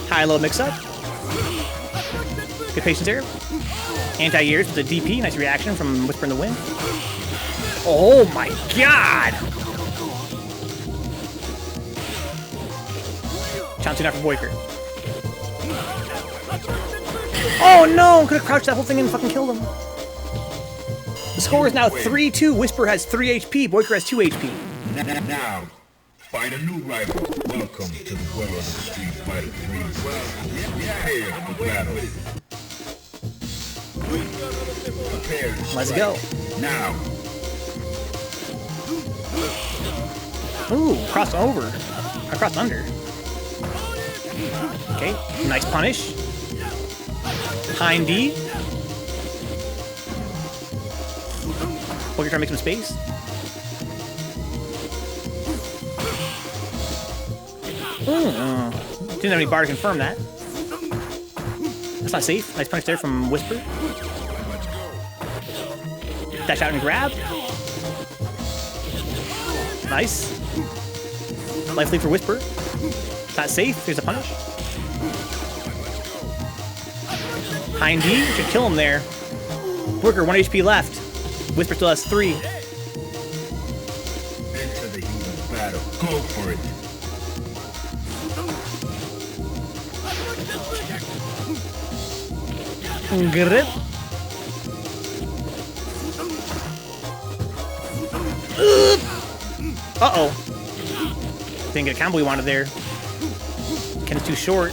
[SPEAKER 1] High-low mix-up. Good patience there. Anti-ears with the DP. Nice reaction from WhisperInTheWind. Oh my god! Chouncing out for Boiker. Oh no! Could have crouched that whole thing and fucking killed him. The score is now 3-2. Whisper has 3 HP. Boiker has 2 HP.
[SPEAKER 2] Now, find a new rival. Welcome to the world of Street Fighter 3. Well, prepare for battle. Prepare to
[SPEAKER 1] Let's
[SPEAKER 2] strike.
[SPEAKER 1] go.
[SPEAKER 2] Now.
[SPEAKER 1] Ooh, crossed over. I crossed under. Okay, nice punish. Hind D. Boiker trying to make some space. Didn't have any bar to confirm that. That's not safe. Nice punch there from Whisper. Dash out and grab. Nice. Life lead for Whisper. Not safe. Here's a punish. Hind D. Should kill him there. Boiker, 1 HP left. Whisper still has 3.
[SPEAKER 2] Into the heat of battle. Go for it.
[SPEAKER 1] Grip. Uh-oh. Didn't get a combo we wanted there. Ken is too short.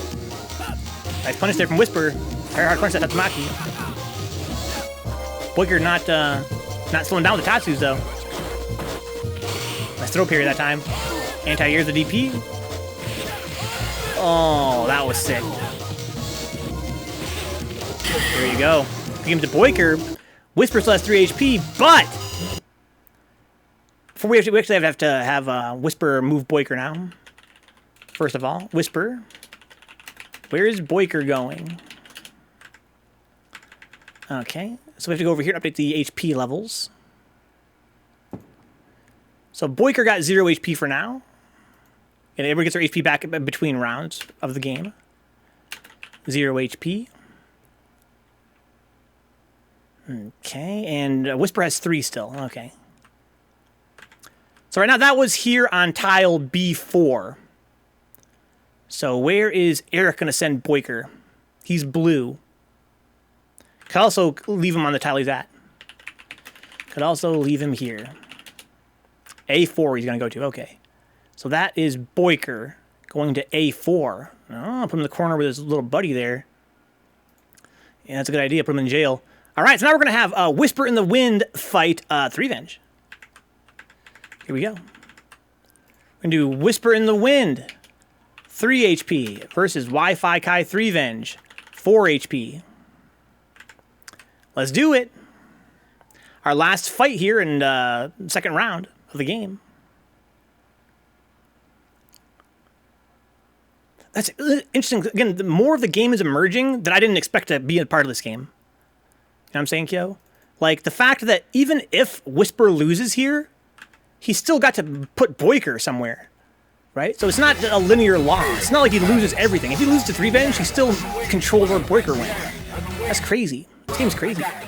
[SPEAKER 1] Nice punish there from Whisper. Very hard punch that Tatsumaki. Boiker not slowing down with the Tatsus though. Nice throw period that time. Anti-ears the DP. Oh, that was sick. There you go. Game to Boiker. Whisper still has 3 HP, but before we actually have to have Whisper move Boiker now. First of all, Whisper. Where is Boiker going? Okay, so we have to go over here and update the HP levels. So Boiker got 0 HP for now. And everybody gets their HP back in between rounds of the game. 0 HP. Okay, and Whisper has 3 still. Okay. So right now that was here on tile B4. So where is Eric going to send Boiker? He's blue. Could also leave him on the tile he's at. Could also leave him here. A4 he's going to go to. Okay. So that is Boiker going to A4. Oh, put him in the corner with his little buddy there. Yeah, that's a good idea. Put him in jail. All right, so now we're going to have WhisperInTheWind fight Threevenge. Here we go. We're going to do WhisperInTheWind, 3 HP, versus Wi-Fi Kai Threevenge, 4 HP. Let's do it. Our last fight here in second round of the game. That's interesting. Again, the more of the game is emerging that I didn't expect to be a part of this game. You know what I'm saying, Kyo? Like, the fact that even if Whisper loses here, he's still got to put boiker somewhere, right? So it's not a linear loss. It's not like he loses everything. If he loses to Threevenge, he still controls where boiker went. That's crazy. This game's crazy. I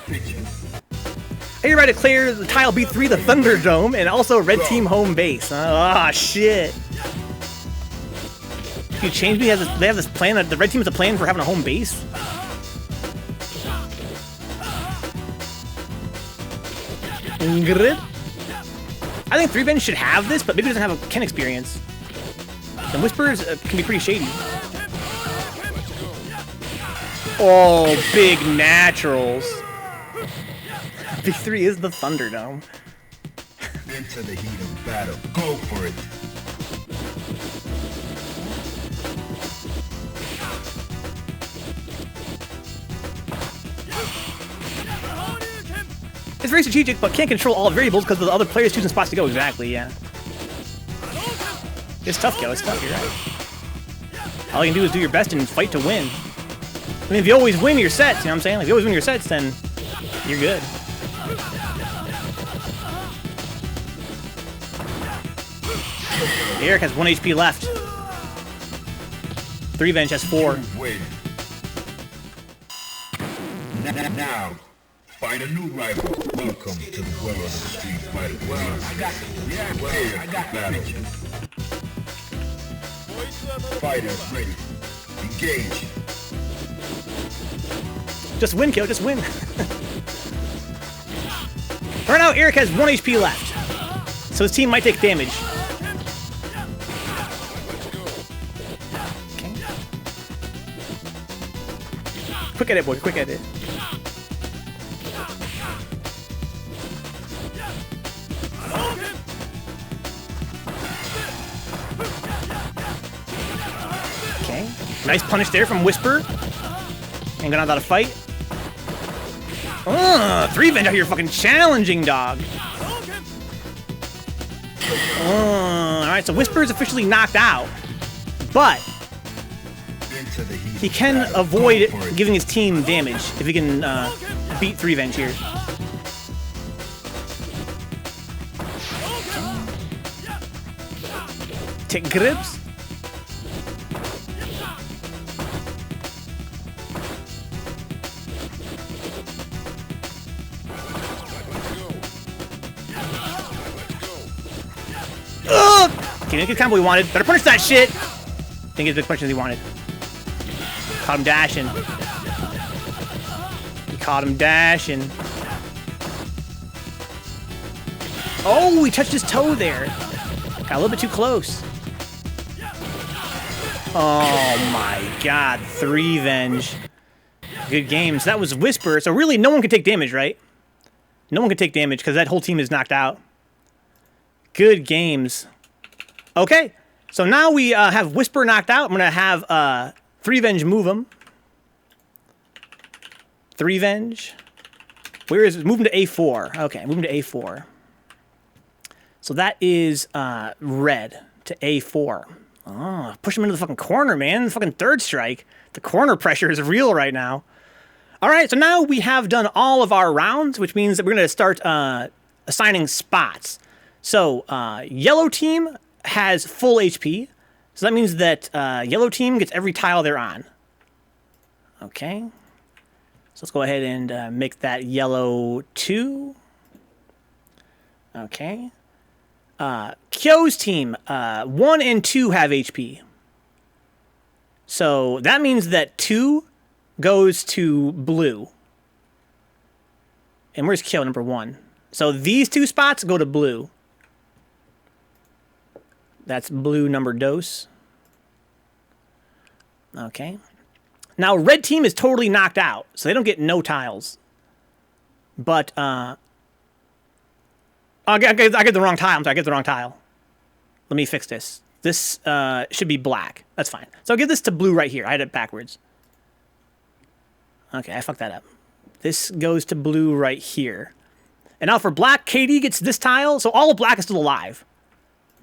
[SPEAKER 1] hereby declare the tile B3 the Thunderdome and also Red Team home base. Ah, shit. You change me? They have this plan. The Red Team has a plan for having a home base? Good. I think Threevenge should have this, but maybe doesn't have a Ken experience. And Whispers can be pretty shady. Oh, big naturals. B3 is the Thunderdome.
[SPEAKER 2] Into the heat of battle. Go for it.
[SPEAKER 1] It's very strategic, but can't control all variables because of the other players choosing spots to go. Exactly, yeah. It's tough, Kyo. It's tough, you're right. All you can do is do your best and fight to win. I mean, if you always win your sets, you know what I'm saying? Like, if you always win your sets, then you're good. Eric has 1 HP left. Threevenge has 4.
[SPEAKER 2] Now, find a new rival. Welcome to the world of the Street Fighter. I got battle. Fighters ready. Engage.
[SPEAKER 1] Just win, Kyo. Just win. Right now, Eric has 1 HP left, so his team might take damage. Okay. Quick edit, boy. Quick edit. Okay. Nice punish there from Whisper. Ain't gonna know how to fight. Threevenge out here fucking challenging, dog. Alright, so Whisper is officially knocked out. But he can avoid giving his team damage if he can beat Threevenge here. Take grips. Didn't get the combo he wanted. Better punish that shit! Didn't get the punches he wanted. Caught him dashing. He caught him dashing. Oh, he touched his toe there. Got a little bit too close. Oh my god, Threevenge. Good games. That was Whisper, so really no one can take damage, right? No one can take damage because that whole team is knocked out. Good games. Okay, so now we have Whisper knocked out. I'm going to have Threevenge move him. Threevenge. Where is it? Move him to A4. Okay, move him to A4. So that is red to A4. Oh, push him into the fucking corner, man. The fucking third strike. The corner pressure is real right now. All right, so now we have done all of our rounds, which means that we're going to start assigning spots. So yellow team has full HP. So that means that yellow team gets every tile they're on. Okay. So let's go ahead and make that yellow 2. Okay. Kyo's team, 1 and 2 have HP. So that means that 2 goes to blue. And where's Kyo, number 1? So these 2 spots go to blue. That's blue number dose. Okay. Now, red team is totally knocked out, so they don't get no tiles. But, I get the wrong tile. I'm sorry, I get the wrong tile. Let me fix this. This should be black. That's fine. So I'll give this to blue right here. I had it backwards. Okay, I fucked that up. This goes to blue right here. And now for black, KD gets this tile, so all of black is still alive.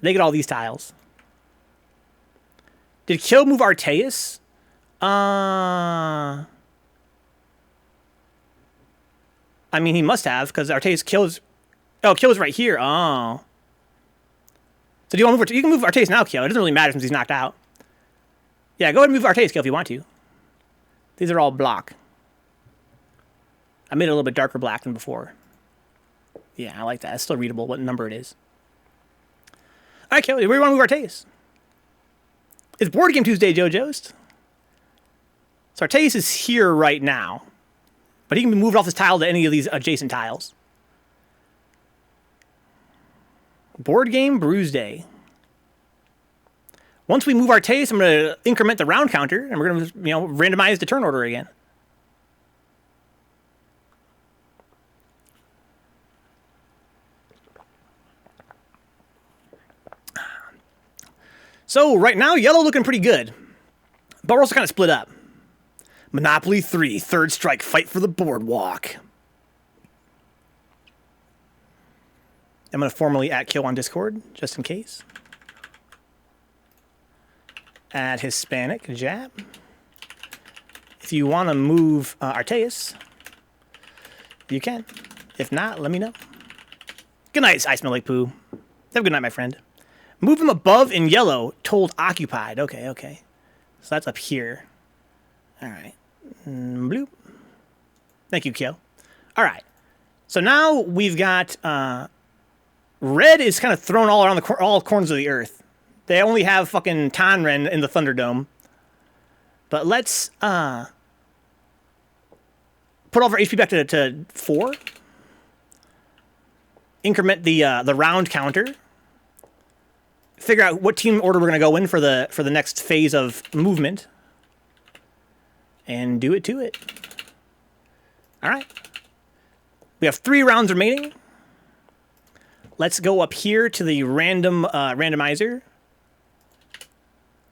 [SPEAKER 1] They get all these tiles. Did Kyo move Artayes? I mean, he must have, because Artayes kills... Oh, Kyo's right here. Oh. So do you want to move... You can move Artayes now, Kyo. It doesn't really matter since he's knocked out. Yeah, go ahead and move Artayes, Kyo, if you want to. These are all block. I made it a little bit darker black than before. Yeah, I like that. It's still readable what number it is. All right, Kyo, where do you want to move Artayes? It's Board Game Tuesday, JoJo's. So Artayes is here right now. But he can be moved off this tile to any of these adjacent tiles. Board game Bruise-day. Once we move Artayes, I'm going to increment the round counter, and we're going to, randomize the turn order again. So right now, yellow looking pretty good, but we're also kind of split up. Monopoly 3, third strike, fight for the boardwalk. I'm going to formally @Kill on Discord, just in case. @HispanicJap. If you want to move Artayes, you can. If not, let me know. Good night, I smell like poo. Have a good night, my friend. Move him above in yellow, told occupied. Okay, okay. So that's up here. All right. Bloop. Thank you, Kyo. All right. So now we've got... red is kind of thrown all around all corners of the earth. They only have fucking Tonren in the Thunderdome. But let's put all of our HP back to 4. Increment the round counter. Figure out what team order we're going to go in for the next phase of movement. And do it to it. All right. We have 3 rounds remaining. Let's go up here to the randomizer.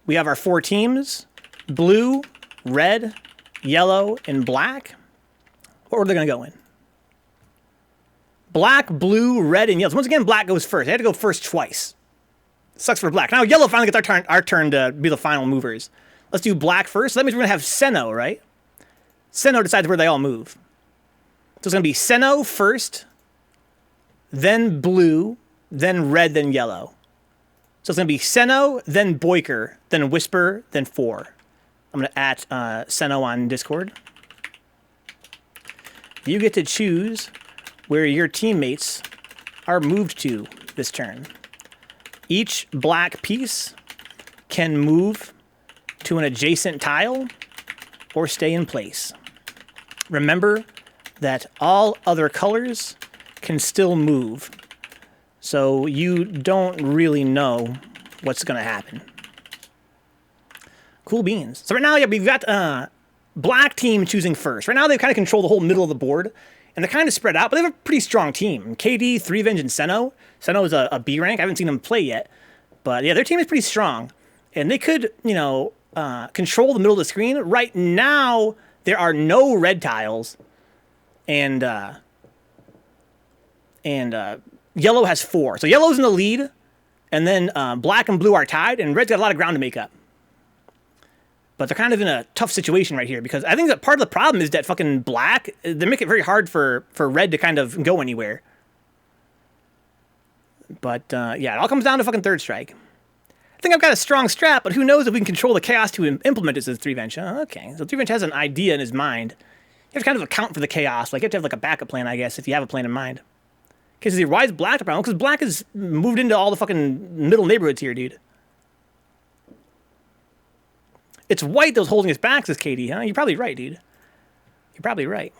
[SPEAKER 1] We have our 4 teams. Blue, red, yellow, and black. What order are they going to go in? Black, blue, red, and yellow. So once again, black goes first. They had to go first twice. Sucks for black. Now yellow finally gets our turn to be the final movers. Let's do black first. So that means we're going to have Senno, right? Senno decides where they all move. So it's going to be Senno first, then blue, then red, then yellow. So it's going to be Senno, then Boiker, then Whisper, then 4. I'm going to @Senno on Discord. You get to choose where your teammates are moved to this turn. Each black piece can move to an adjacent tile or stay in place. Remember that all other colors can still move, so you don't really know what's going to happen. Cool beans. So right now, yeah, we've got black team choosing first. Right now, they kind of control the whole middle of the board, and they're kind of spread out, but they have a pretty strong team. KD, Threevenge, and Senno. Senno is a B rank. I haven't seen them play yet, but yeah, their team is pretty strong, and they could, control the middle of the screen. Right now, there are no red tiles, and yellow has 4. So yellow's in the lead, and then black and blue are tied, and red's got a lot of ground to make up. But they're kind of in a tough situation right here, because I think that part of the problem is that fucking black, they make it very hard for red to kind of go anywhere. But yeah, it all comes down to fucking third strike. I think I've got a strong strat, but who knows if we can control the chaos to implement it as Threevenge. Oh, okay, so Threevenge has an idea in his mind. You have to kind of account for the chaos. Like, you have to have like a backup plan, I guess, if you have a plan in mind. Okay, so why is black the problem? Because black has moved into all the fucking middle neighborhoods here, dude. It's white that was holding us back, says Katie, huh? You're probably right, dude. You're probably right.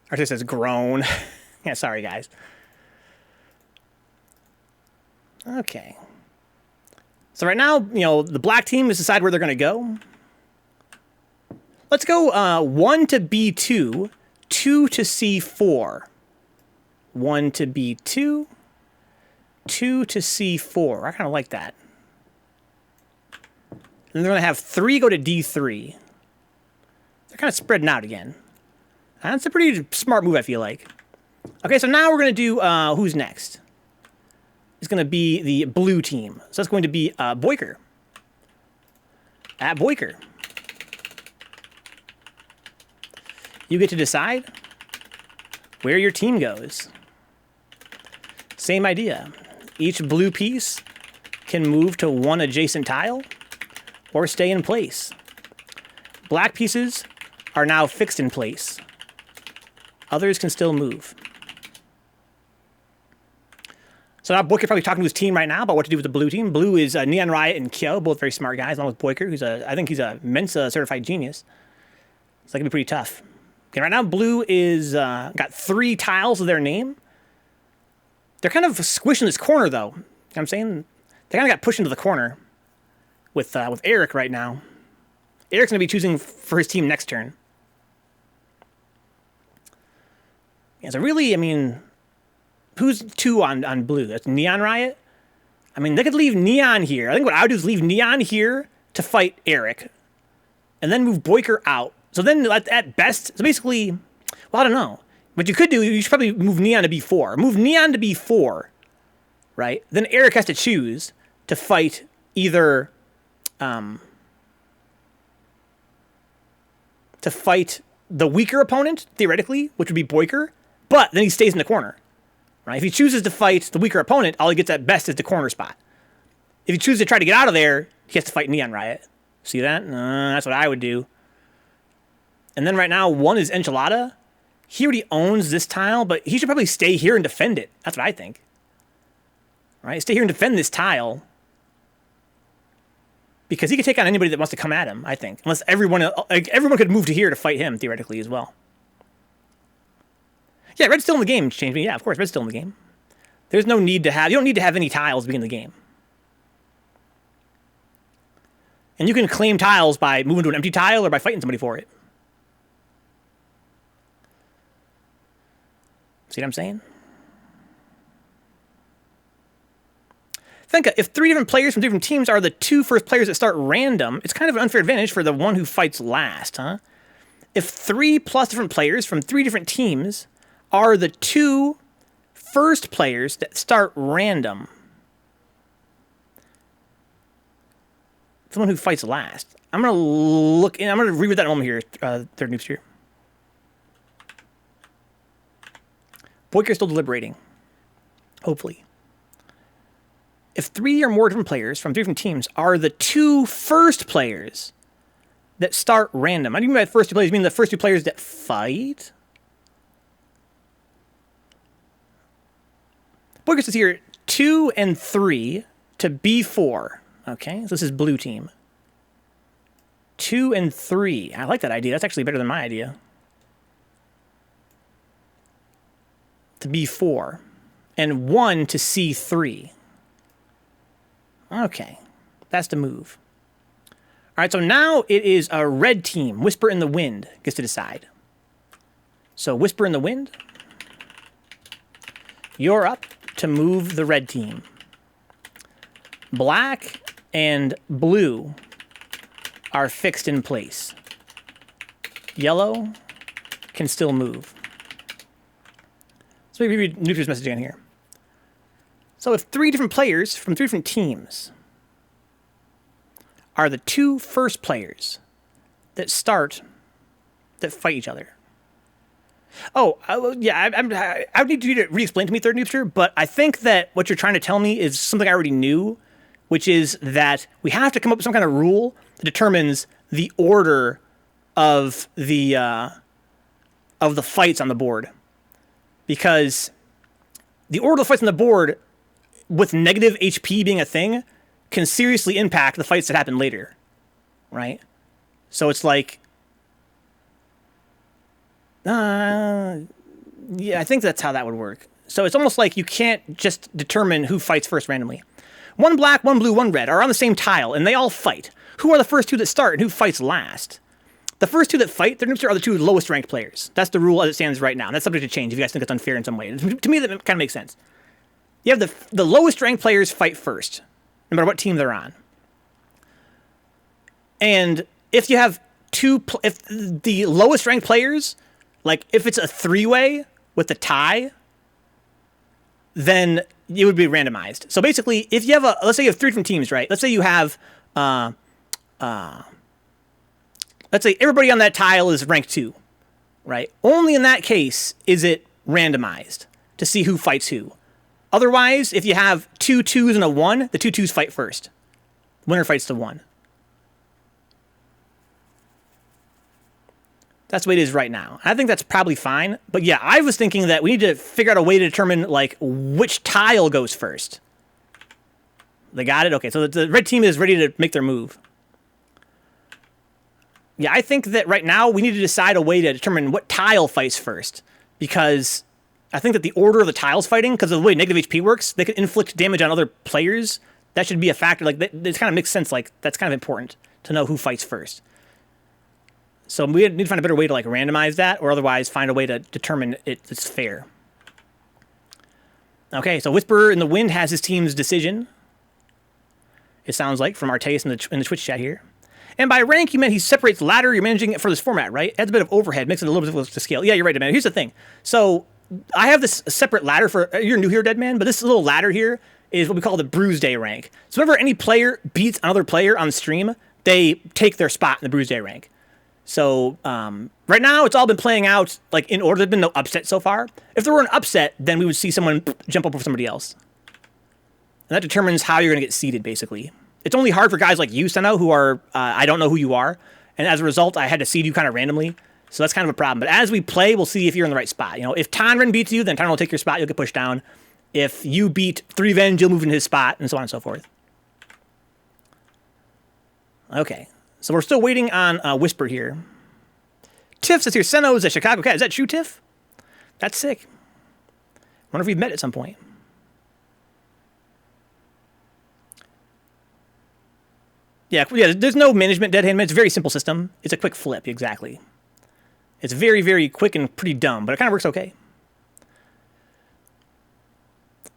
[SPEAKER 1] Artist says groan. Yeah, sorry, guys. Okay. So right now, you know, the black team has decided where they're going to go. Let's go 1 to B2, 2 to C4. 1 to B2, 2 to C4. I kind of like that. And they're going to have 3 go to D3. They're kind of spreading out again. That's a pretty smart move, I feel like. Okay, so now we're going to do who's next. It's going to be the blue team. So that's going to be Boiker. At Boiker. You get to decide where your team goes. Same idea. Each blue piece can move to one adjacent tile or stay in place. Black pieces are now fixed in place. Others can still move. So now Boiker's probably talking to his team right now about what to do with the blue team. Blue is neonriot and Kyo, both very smart guys, along with Boiker, who's I think he's a Mensa certified genius. So that can be pretty tough. Okay, right now blue is got 3 tiles of their name. They're kind of squishing this corner, though. You know what I'm saying? They kind of got pushed into the corner with Eric right now. Eric's going to be choosing for his team next turn. Yeah, so really, I mean, who's 2 on blue? That's neonriot? I mean, they could leave Neon here. I think what I would do is leave Neon here to fight Eric. And then move Boiker out. So then, at best, so basically, well, I don't know. What you could do, you should probably move Neon to B4. Move Neon to B4, right? Then Eric has to choose to fight either, to fight the weaker opponent, theoretically, which would be Boiker, but then he stays in the corner, right? If he chooses to fight the weaker opponent, all he gets at best is the corner spot. If he chooses to try to get out of there, he has to fight neonriot. See that? That's what I would do. And then right now, 1 is Enchilada. He already owns this tile, but he should probably stay here and defend it. That's what I think. Right? Stay here and defend this tile. Because he could take on anybody that wants to come at him, I think. Unless everyone could move to here to fight him, theoretically, as well. Yeah, red's still in the game, change me. Yeah, of course, red's still in the game. There's no need to have... You don't need to have any tiles to begin the game. And you can claim tiles by moving to an empty tile or by fighting somebody for it. See what I'm saying? Think if 3 different players from different teams are the 2 first players that start random, it's kind of an unfair advantage for the one who fights last, huh? If 3 plus different players from 3 different teams are the 2 first players that start random, the one who fights last. I'm gonna look in. I'm gonna read that in a moment here. Third noobs here. Boiker's still deliberating. Hopefully. If 3 or more different players from 3 different teams are the 2 first players that start random. I don't mean by first 2 players, I mean the first 2 players that fight. Boiker says here 2 and 3 to B4. Okay, so this is blue team. 2 and 3. I like that idea. That's actually better than my idea. To B4. And 1 to C3. Okay, that's the move. All right, so now it is a red team. WhisperInTheWind gets to decide. So WhisperInTheWind, you're up to move the red team. Black and blue are fixed in place. Yellow can still move. So we read Nutra's message again here. So if 3 different players from 3 different teams are the 2 first players that fight each other. Oh, yeah, I would need you to re-explain to me, Third Noobster, but I think that what you're trying to tell me is something I already knew, which is that we have to come up with some kind of rule that determines the order of the fights on the board. Because the order of the fights on the board, with negative HP being a thing, can seriously impact the fights that happen later, right? So it's like, yeah, I think that's how that would work. So it's almost like you can't just determine who fights first randomly. One black, one blue, one red are on the same tile, and they all fight. Who are the first two that start, and who fights last? The first two that fight, their noobs are the two lowest ranked players. That's the rule as it stands right now. And that's subject to change if you guys think it's unfair in some way. To me, that kind of makes sense. You have the lowest ranked players fight first, no matter what team they're on. And if you have if the lowest ranked players, like if it's a three-way with a tie, then it would be randomized. So basically, if you have let's say you have three different teams, right? Let's say you have, let's say everybody on that tile is ranked 2, right? Only in that case is it randomized to see who fights who. Otherwise, if you have 2 2s and a 1, the 2 2s fight first. Winner fights the 1. That's the way it is right now. I think that's probably fine. But yeah, I was thinking that we need to figure out a way to determine like which tile goes first. They got it? Okay, so the red team is ready to make their move. Yeah, I think that right now we need to decide a way to determine what tile fights first. Because I think that the order of the tiles fighting, because of the way negative HP works, they can inflict damage on other players. That should be a factor. Like, it kind of makes sense. Like, that's kind of important to know who fights first. So we need to find a better way to like randomize that, or otherwise find a way to determine it's fair. Okay, so WhisperInTheWind has his team's decision. It sounds like from Artayes in the Twitch chat here. And by rank, you meant he separates ladder. You're managing it for this format, right? Adds a bit of overhead, makes it a little bit difficult to scale. Yeah, you're right, man. Here's the thing. So I have this separate ladder for, you're new here, Deadman, but this little ladder here is what we call the Bruise-day rank. So whenever any player beats another player on stream, they take their spot in the Bruise-day rank. So right now, it's all been playing out like in order. There's been no upset so far. If there were an upset, then we would see someone jump over somebody else. And that determines how you're going to get seeded, basically. It's only hard for guys like you, Senno, who are, I don't know who you are. And as a result, I had to seed you kind of randomly. So that's kind of a problem. But as we play, we'll see if you're in the right spot. You know, if Tonren beats you, then Tonren will take your spot. You'll get pushed down. If you beat Threevenge, you'll move into his spot, and so on and so forth. Okay. So we're still waiting on Whisper here. Tiff says here, Senno is a Chicago cat. Is that true, Tiff? That's sick. Wonder if we've met at some point. Yeah, there's no management dead hand. It's a very simple system. It's a quick flip, exactly. It's very, very quick and pretty dumb, but it kind of works okay.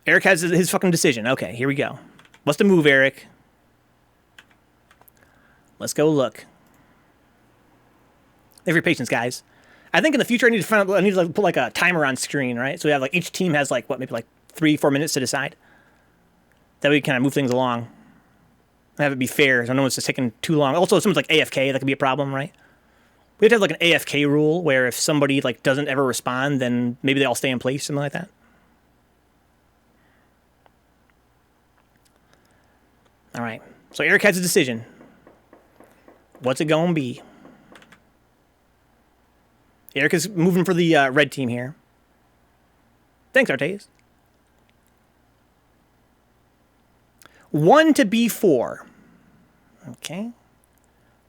[SPEAKER 1] Eric has his fucking decision. Okay, here we go. What's the move, Eric? Let's go look. Thank you for your patience, guys. I think in the future I need to put like a timer on screen, right? So we have like each team has like what, maybe like 3-4 minutes to decide. That way we can kind of move things along. And have it be fair. So no one's just taking too long. Also, if someone's like AFK, that could be a problem, right? We have to have like an AFK rule where if somebody like doesn't ever respond, then maybe they all stay in place, something like that. All right. So Eric has a decision. What's it going to be? Eric is moving for the red team here. Thanks, Artayes. 1 to B4. Okay.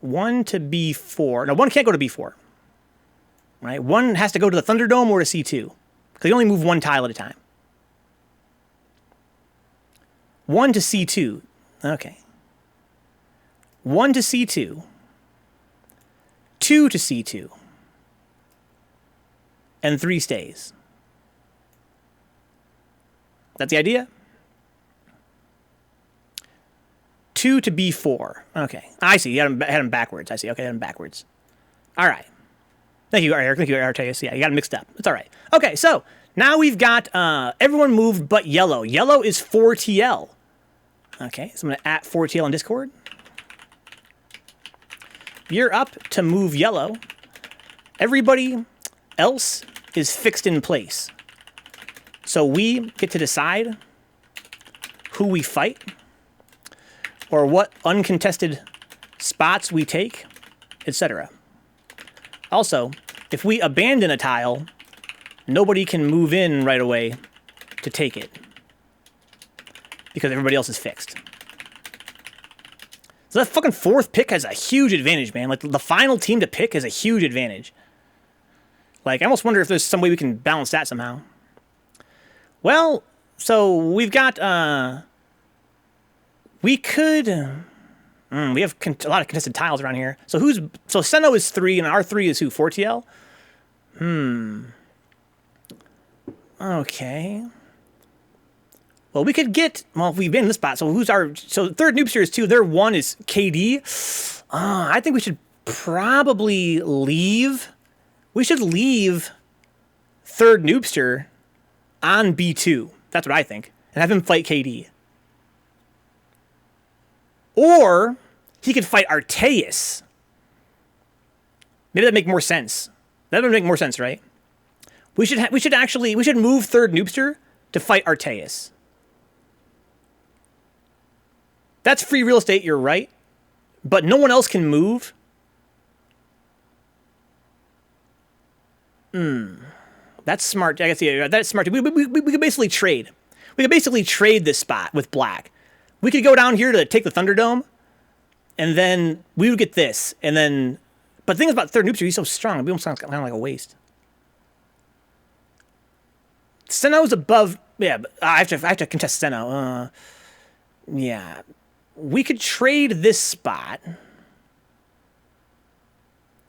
[SPEAKER 1] 1 to B4. No, 1 can't go to B4. Right? 1 has to go to the Thunderdome or to C2. Because you only move 1 tile at a time. 1 to C2. Okay. 1 to C2. 2 to C2. And 3 stays. That's the idea? 2 to B4. Okay. I see. You had him backwards. I see. Okay, had him backwards. All right. Thank you, Eric. Thank you, Artayes. Yeah, you got it mixed up. It's all right. Okay, so now we've got everyone moved but yellow. Yellow is Four.T.L. Okay, so I'm going to @ Four.T.L on Discord. You're up to move yellow. Everybody else is fixed in place. So we get to decide who we fight or what uncontested spots we take, etc. Also, if we abandon a tile, nobody can move in right away to take it because everybody else is fixed. So that fucking 4th pick has a huge advantage, man. Like, the final team to pick is a huge advantage. Like, I almost wonder if there's some way we can balance that somehow. Well, so we've got, we could, we have a lot of contested tiles around here. So so Senno is 3 and R3 is who, Four.T.L? Okay. Well, we could get, well, we've been in this spot, so so third noobster is 2, their 1 is KD. I think we should probably leave. We should leave third noobster on B2. That's what I think. And have him fight KD. Or he could fight Artayes. Maybe that'd make more sense. That would make more sense, right? We should move third noobster to fight Artayes. That's free real estate, you're right. But no one else can move. That's smart. I guess, yeah, that's smart. We could basically trade. We could basically trade this spot with black. We could go down here to take the Thunderdome, and then we would get this. And then, but the thing is about third noobster, he's so strong. It almost sounds kind of like a waste. Senno's above. Yeah, but I have to contest Senno. Yeah. We could trade this spot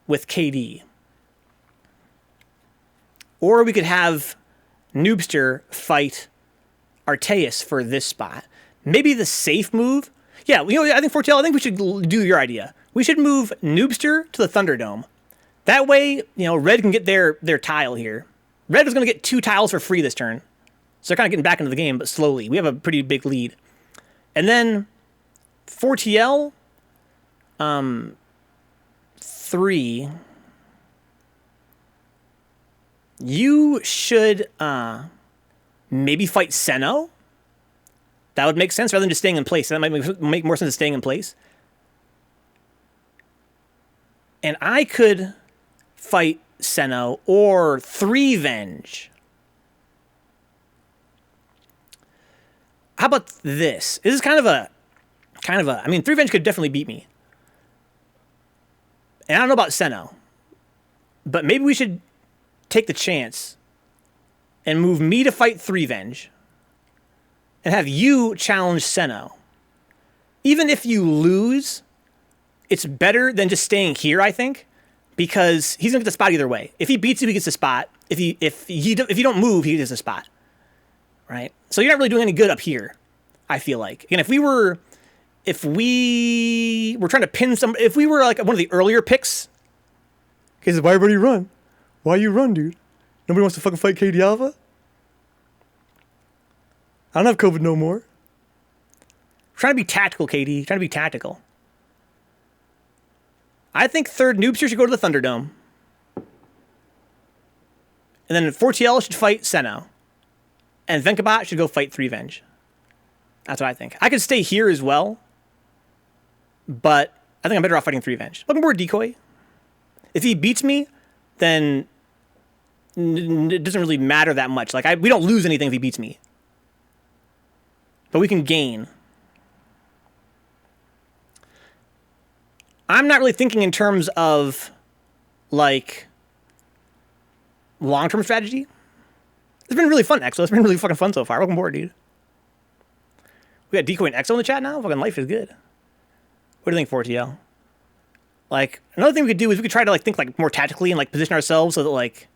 [SPEAKER 1] with KD. Or we could have Noobster fight Artayes for this spot. Maybe the safe move. Yeah, I think Four.T.L, I think we should do your idea. We should move Noobster to the Thunderdome. That way, Red can get their tile here. Red is going to get 2 tiles for free this turn. So they're kind of getting back into the game, but slowly. We have a pretty big lead. And then Four.T.L, 3. You should maybe fight Senno. That would make sense rather than just staying in place. That might make more sense than staying in place. And I could fight Senno or Threevenge. How about this? This is kind of a, I mean, Threevenge could definitely beat me. And I don't know about Senno. But maybe we should take the chance and move me to fight Threevenge and have you challenge Senno. Even if you lose, it's better than just staying here, I think, because he's gonna get the spot either way. If he beats you, he gets the spot. If you don't move, he gets the spot. Right? So you're not really doing any good up here, I feel like. Again, if we were trying to pin if we were like one of the earlier picks, because why everybody run? Why you run, dude? Nobody wants to fucking fight KD Alpha? I don't have COVID no more. Trying to be tactical, KD. Trying to be tactical. I think third Noobster should go to the Thunderdome. And then Four.T.L should fight Senno. And Vencabot should go fight Threevenge. That's what I think. I could stay here as well. But I think I'm better off fighting Threevenge. Looking for a decoy. If he beats me, then it doesn't really matter that much. Like, we don't lose anything if he beats me. But we can gain. I'm not really thinking in terms of, like, long-term strategy. It's been really fun, Exo. It's been really fucking fun so far. Welcome aboard, dude. We got Decoy and Exo in the chat now? Fucking life is good. What do you think, Four.T.L? Like, another thing we could do is we could try to, like, think, like, more tactically and, like, position ourselves so that, like,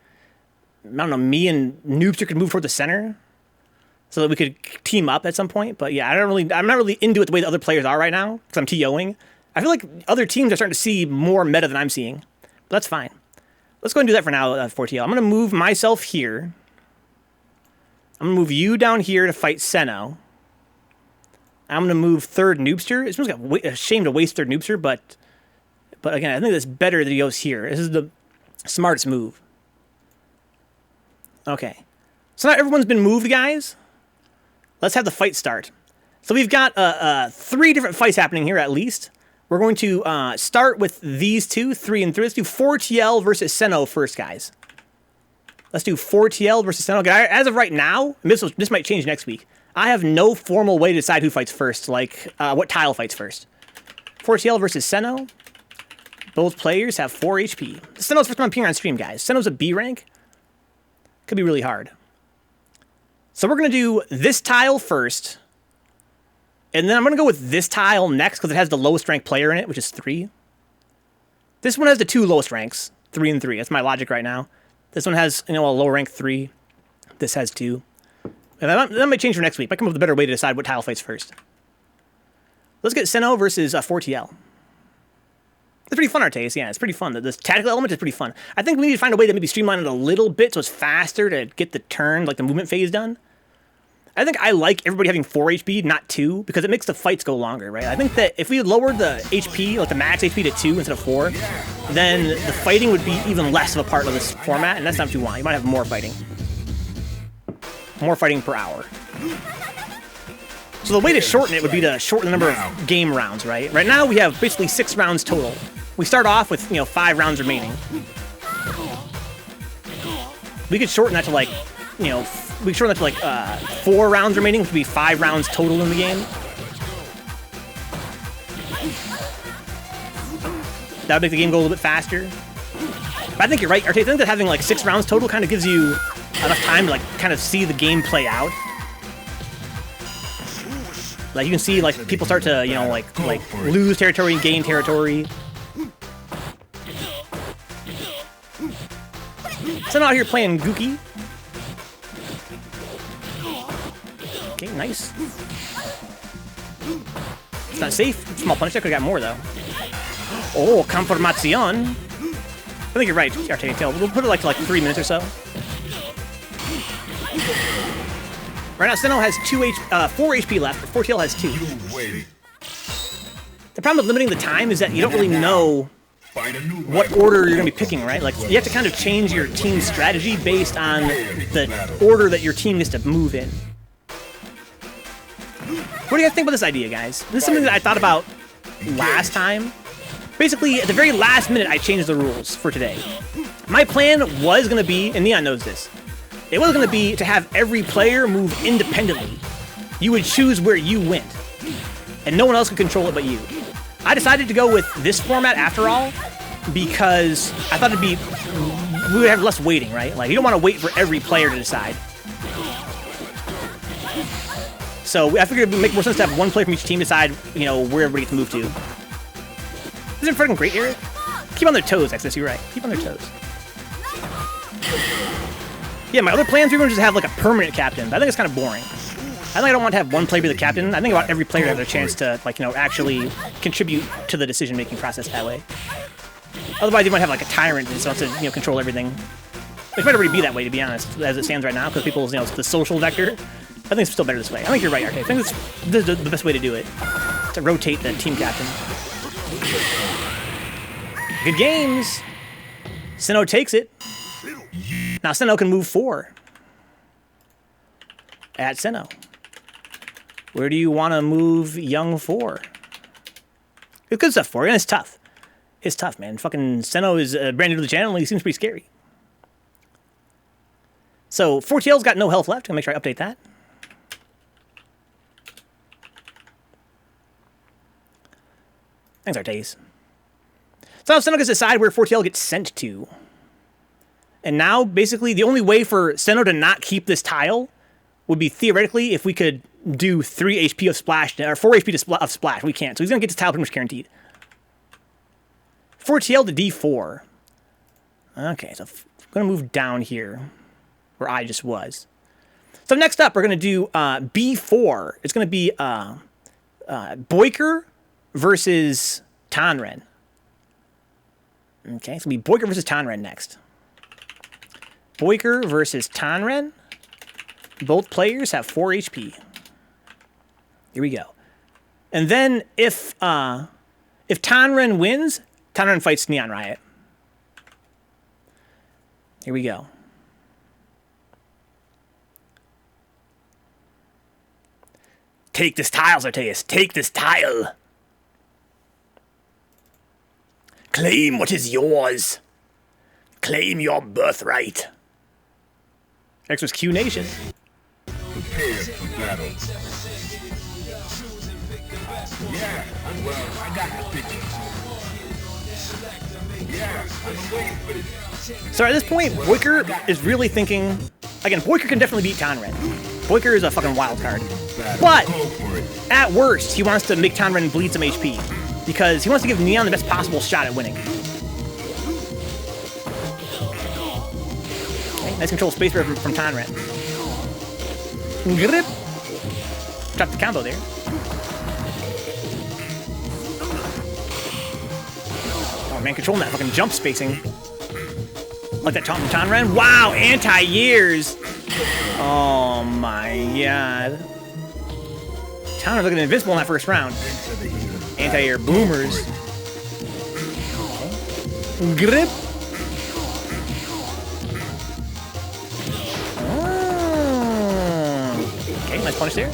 [SPEAKER 1] I don't know, me and Noobster could move toward the center so that we could team up at some point. But, yeah, I'm not really into it the way the other players are right now because I'm TOing. I feel like other teams are starting to see more meta than I'm seeing. But that's fine. Let's go and do that for now, Four.T.L. I'm going to move myself here. I'm going to move you down here to fight Senno. I'm going to move third Noobster. It's almost a shame to waste third Noobster, but again, I think it's better that he goes here. This is the smartest move. Okay. So now everyone's been moved, guys. Let's have the fight start. So we've got 3 different fights happening here at least. We're going to start with these 2, 3 and 3. Let's do Four.T.L versus Senno first, guys. Let's do Four.T.L versus Senno. As of right now, this might change next week. I have no formal way to decide who fights first, like what tile fights first. Four.T.L versus Senno. Both players have 4 HP. Senno's first time appearing on stream, guys. Senno's a B rank. Could be really hard. So we're going to do this tile first. And then I'm going to go with this tile next because it has the lowest ranked player in it, which is 3. This one has the 2 lowest ranks, 3 and 3. That's my logic right now. This one has, a low rank 3. This has 2. And that might change for next week. I come up with a better way to decide what tile fights first. Let's get Senno versus Four.T.L. It's pretty fun, Artayes. Yeah, it's pretty fun. This tactical element is pretty fun. I think we need to find a way to maybe streamline it a little bit so it's faster to get the turn, like the movement phase done. I think I like everybody having 4 HP, not 2, because it makes the fights go longer, right? I think that if we lowered the HP, like the max HP to 2 instead of 4, then the fighting would be even less of a part of this format, and that's not what you want. You might have more fighting. More fighting per hour. So the way to shorten it would be to shorten the number of game rounds, right? Right now we have basically 6 rounds total. We start off with, 5 rounds remaining. We could shorten that to like, we could shorten that to like 4 rounds remaining, which would be 5 rounds total in the game. That would make the game go a little bit faster. But I think you're right, Artayes. I think that having like 6 rounds total kind of gives you enough time to like kind of see the game play out. Like you can see like people start to, like lose territory and gain territory. So I'm out here playing Gookie. Okay, nice. It's not safe. Small punish. I could have got more though. Oh, Confirmacion. I think you're right, Artayes. We'll put it like 3 minutes or so. Right now, Senno has 4 HP left, but Four.T.L has 2. The problem with limiting the time is that you don't really know what order you're going to be picking, right? Like, you have to kind of change your team's strategy based on the order that your team needs to move in. What do you guys think about this idea, guys? This is something that I thought about last time. Basically, at the very last minute, I changed the rules for today. My plan was going to be, and Neon knows this, it was going to be to have every player move independently. You would choose where you went, and no one else could control it but you. I decided to go with this format after all, because I thought we would have less waiting, right? Like, you don't want to wait for every player to decide. So I figured it would make more sense to have one player from each team decide, where everybody can move to. Isn't freaking great, Eric? Keep on their toes, Exodus, you're right. Keep on their toes. Yeah, my other plans were going to just have like a permanent captain, but I think it's kind of boring. I think I don't want to have one player be the captain. I think I want every player to have their chance to, actually contribute to the decision-making process that way. Otherwise, you might have like a tyrant that just wants to, control everything. Which might already be that way, to be honest, as it stands right now, because people's, the social vector. I think it's still better this way. I think you're right, Artayes. I think this is the best way to do it, to rotate the team captain. Good games. Senno takes it. Now Senno can move 4. At Senno. Where do you want to move young 4? It's good stuff for you, and it's tough. It's tough, man. Fucking Senno is brand new to the channel, and he seems pretty scary. So, Four.T.L's got no health left. I'm going to make sure I update that. Thanks, Artayes. So now Senno gets to decide where Four.T.L gets sent to. And now, basically, the only way for Senno to not keep this tile would be, theoretically, if we could do 3 HP of Splash, or 4 HP of Splash. We can't, so he's going to get this tile pretty much guaranteed. Four.T.L to D4. Okay, so I'm going to move down here, where I just was. So next up, we're going to do B4. It's going to be Boiker versus Tonren. Okay, it's going to be Boiker versus Tonren next. Boiker versus Tonren. Both players have 4 HP. Here we go. And then if Tonren wins, Tonren fights neonriot. Here we go. Take this tile, Artayes. Take this tile. Claim what is yours. Claim your birthright. Next was Q Nation.
[SPEAKER 2] Prepare for battle. Yeah, well, I got the picture. Yeah, I'm waiting for this.
[SPEAKER 1] So at this point, Boiker is really thinking... Again, Boiker can definitely beat Tonren. Boiker is a fucking wild card. But, at worst, he wants to make Tonren bleed some HP. Because he wants to give Neon the best possible shot at winning. Okay, nice control space from Tonren. Grip. Drop the combo there. Oh man, controlling that fucking jump spacing. Like that taunt from Tonren. Wow, anti-years. Oh my god. Tonren looking invincible in that first round. Anti-air boomers. Okay. Grip. Oh. Okay, nice punish there.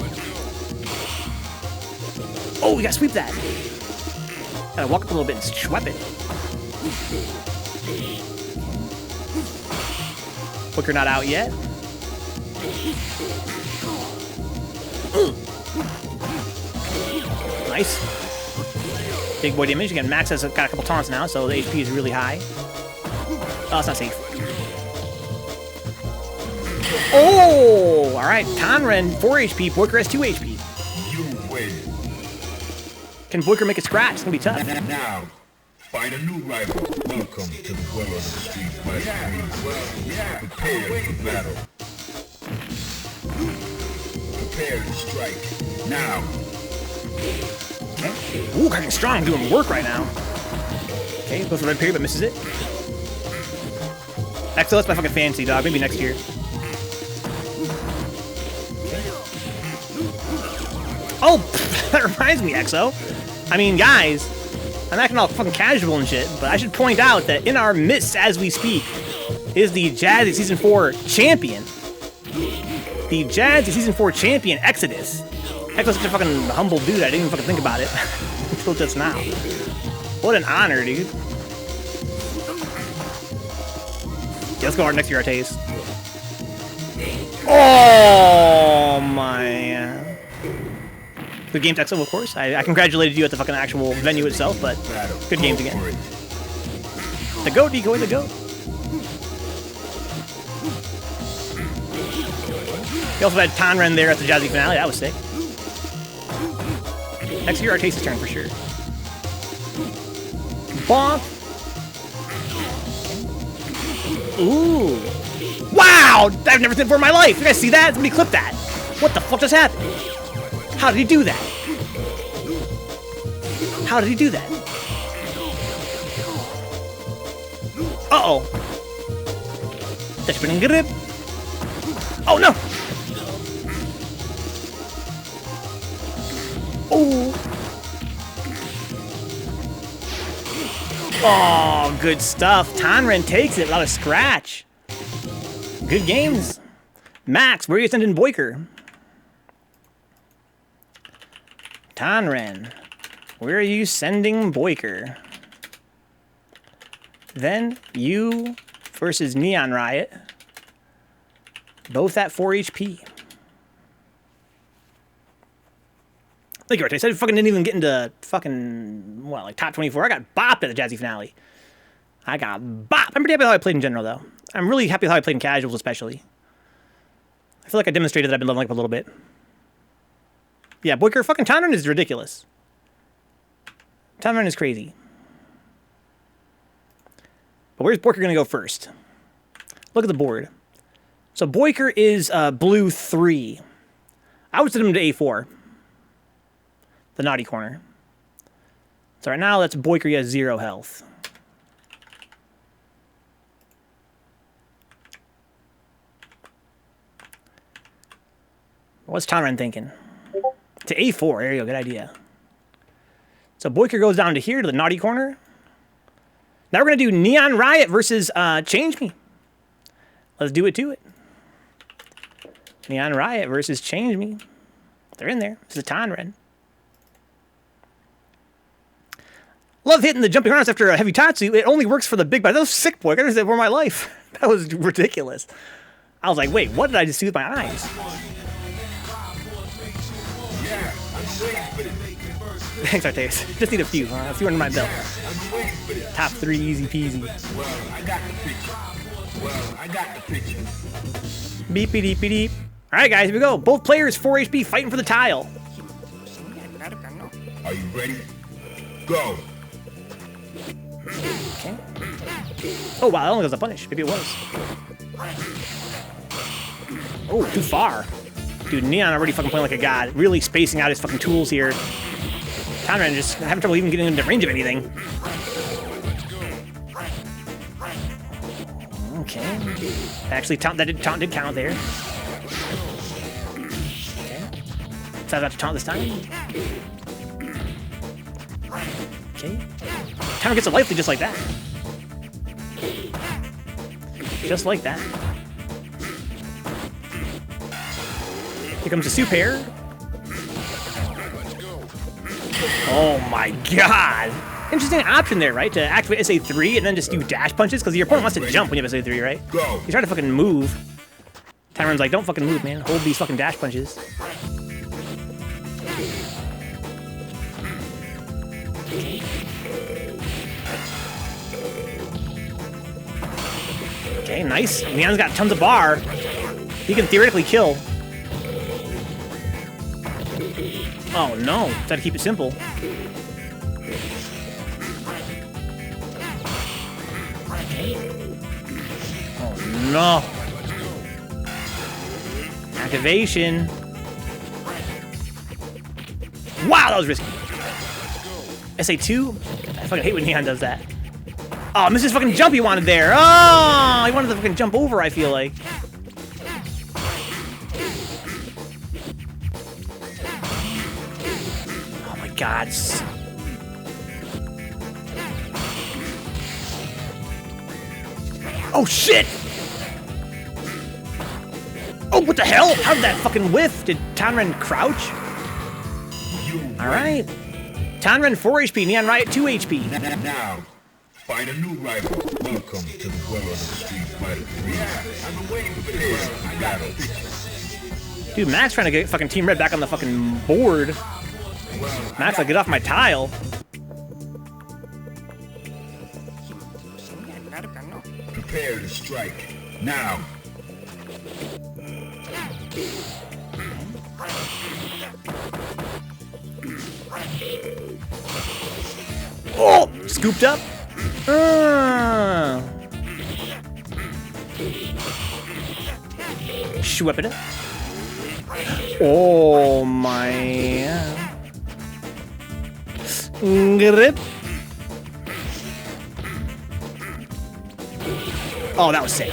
[SPEAKER 1] Oh, we gotta sweep that. Gotta walk up a little bit and sweep it. Boiker not out yet. Nice. Big boy damage. Again, Max has got a couple taunts now, so the HP is really high. Oh, it's not safe. Oh! Alright, Tonren, 4 HP. Boiker has 2 HP.
[SPEAKER 2] You win.
[SPEAKER 1] Can Boiker make a scratch? It's gonna be tough.
[SPEAKER 2] Now, find a new rival. Welcome to the world of the Street Fighter. Prepare for battle. Prepare to strike. Now.
[SPEAKER 1] Okay. Ooh, Crouching Strong doing work right now. Okay, goes for red parry but misses it. Exo, that's my fucking fancy, dog. Maybe next year. Oh, that reminds me, Exo. I mean, guys, I'm acting all fucking casual and shit, but I should point out that in our midst as we speak is the Jazzy Season 4 champion. The Jazzy Season 4 champion, Exodus. Exo's such a fucking humble dude, I didn't even fucking think about it until just now. What an honor, dude. Yeah, let's go hard next year, Artayes. Oh my. Good game, Exo, of course. I congratulated you at the fucking actual venue itself, but good games again. The goat, decoy, the goat. He also had Tonren there at the Jazzy finale. That was sick. Next year, Artayes' turn for sure. Bonk. Ooh. Wow! I've never seen it before in my life. You guys see that? Somebody clip that. What the fuck just happened? How did he do that? How did he do that? Uh-oh. The spinning grip. Oh, no! Oh. Oh, good stuff. Tonren takes it without a scratch. Good games. Max, where are you sending Boiker? Tonren, where are you sending Boiker? Then you versus neonriot. Both at 4 HP. Like I said, I fucking didn't even get into fucking, what, like top 24. I got bopped at the Jazzy finale. I got bopped. I'm pretty happy with how I played in general, though. I'm really happy with how I played in casuals, especially. I feel like I demonstrated that I've been leveling up a little bit. Yeah, Boiker, fucking Tonren is ridiculous. Tonren is crazy. But where's Boiker going to go first? Look at the board. So Boiker is blue 3. I would send him to A4. The naughty corner. So right now, that's Boiker. He has 0 health. What's Tonren thinking? To A4. There you go. Good idea. So Boiker goes down to here, to the naughty corner. Now we're going to do neonriot versus Change Me. Let's do it to it. neonriot versus Change Me. They're in there. This is Tonren. Love hitting the jumping arms after a heavy tatsu. It only works for the big bite. That was sick, boy. I gotta say for my life. That was ridiculous. I was like, wait, what did I just see with my eyes? Thanks, Artayes. Just need a few. A few under my belt. Top 3, easy peasy.
[SPEAKER 2] Well, I got the picture. Well, I got the picture.
[SPEAKER 1] Beepy deepy deep. Alright guys, here we go. Both players 4 HP fighting for the tile.
[SPEAKER 2] Are you ready? Go!
[SPEAKER 1] Okay. Oh wow, that only goes a punish. Maybe it was. Oh, too far. Dude, Neon already fucking playing like a god. Really spacing out his fucking tools here. Tonren just having trouble even getting into range of anything. Okay. Actually, taunt did count there. Okay. So I got to taunt this time. Okay. Tonren gets a life lead just like that. Just like that. Here comes the soup pair. Oh my god! Interesting option there, right? To activate SA3 and then just do dash punches, because your opponent wants to jump when you have SA3, right? You try to fucking move. Tonren's like, don't fucking move, man. Hold these fucking dash punches. Okay, nice. Neon's got tons of bar. He can theoretically kill. Oh no, try to keep it simple. Oh no. Activation. Wow, that was risky. SA2? I fucking hate when Neon does that. Oh, missed his fucking jump he wanted there. Oh, he wanted to fucking jump over, I feel like. Oh my god. Oh shit! Oh, what the hell? How did that fucking whiff? Did Tonren crouch? Alright. Tonren 4 HP, neonriot 2 HP.
[SPEAKER 2] Now, find a new rival. Welcome to the world of Street Fighter 3. I've been waiting for this battle.
[SPEAKER 1] Dude, Max trying to get fucking Team Red back on the fucking board. Max, like, get off my tile.
[SPEAKER 2] Prepare to strike. Now.
[SPEAKER 1] Oh! Scooped up. Whip it up. Oh my. Grip. Oh, that was sick.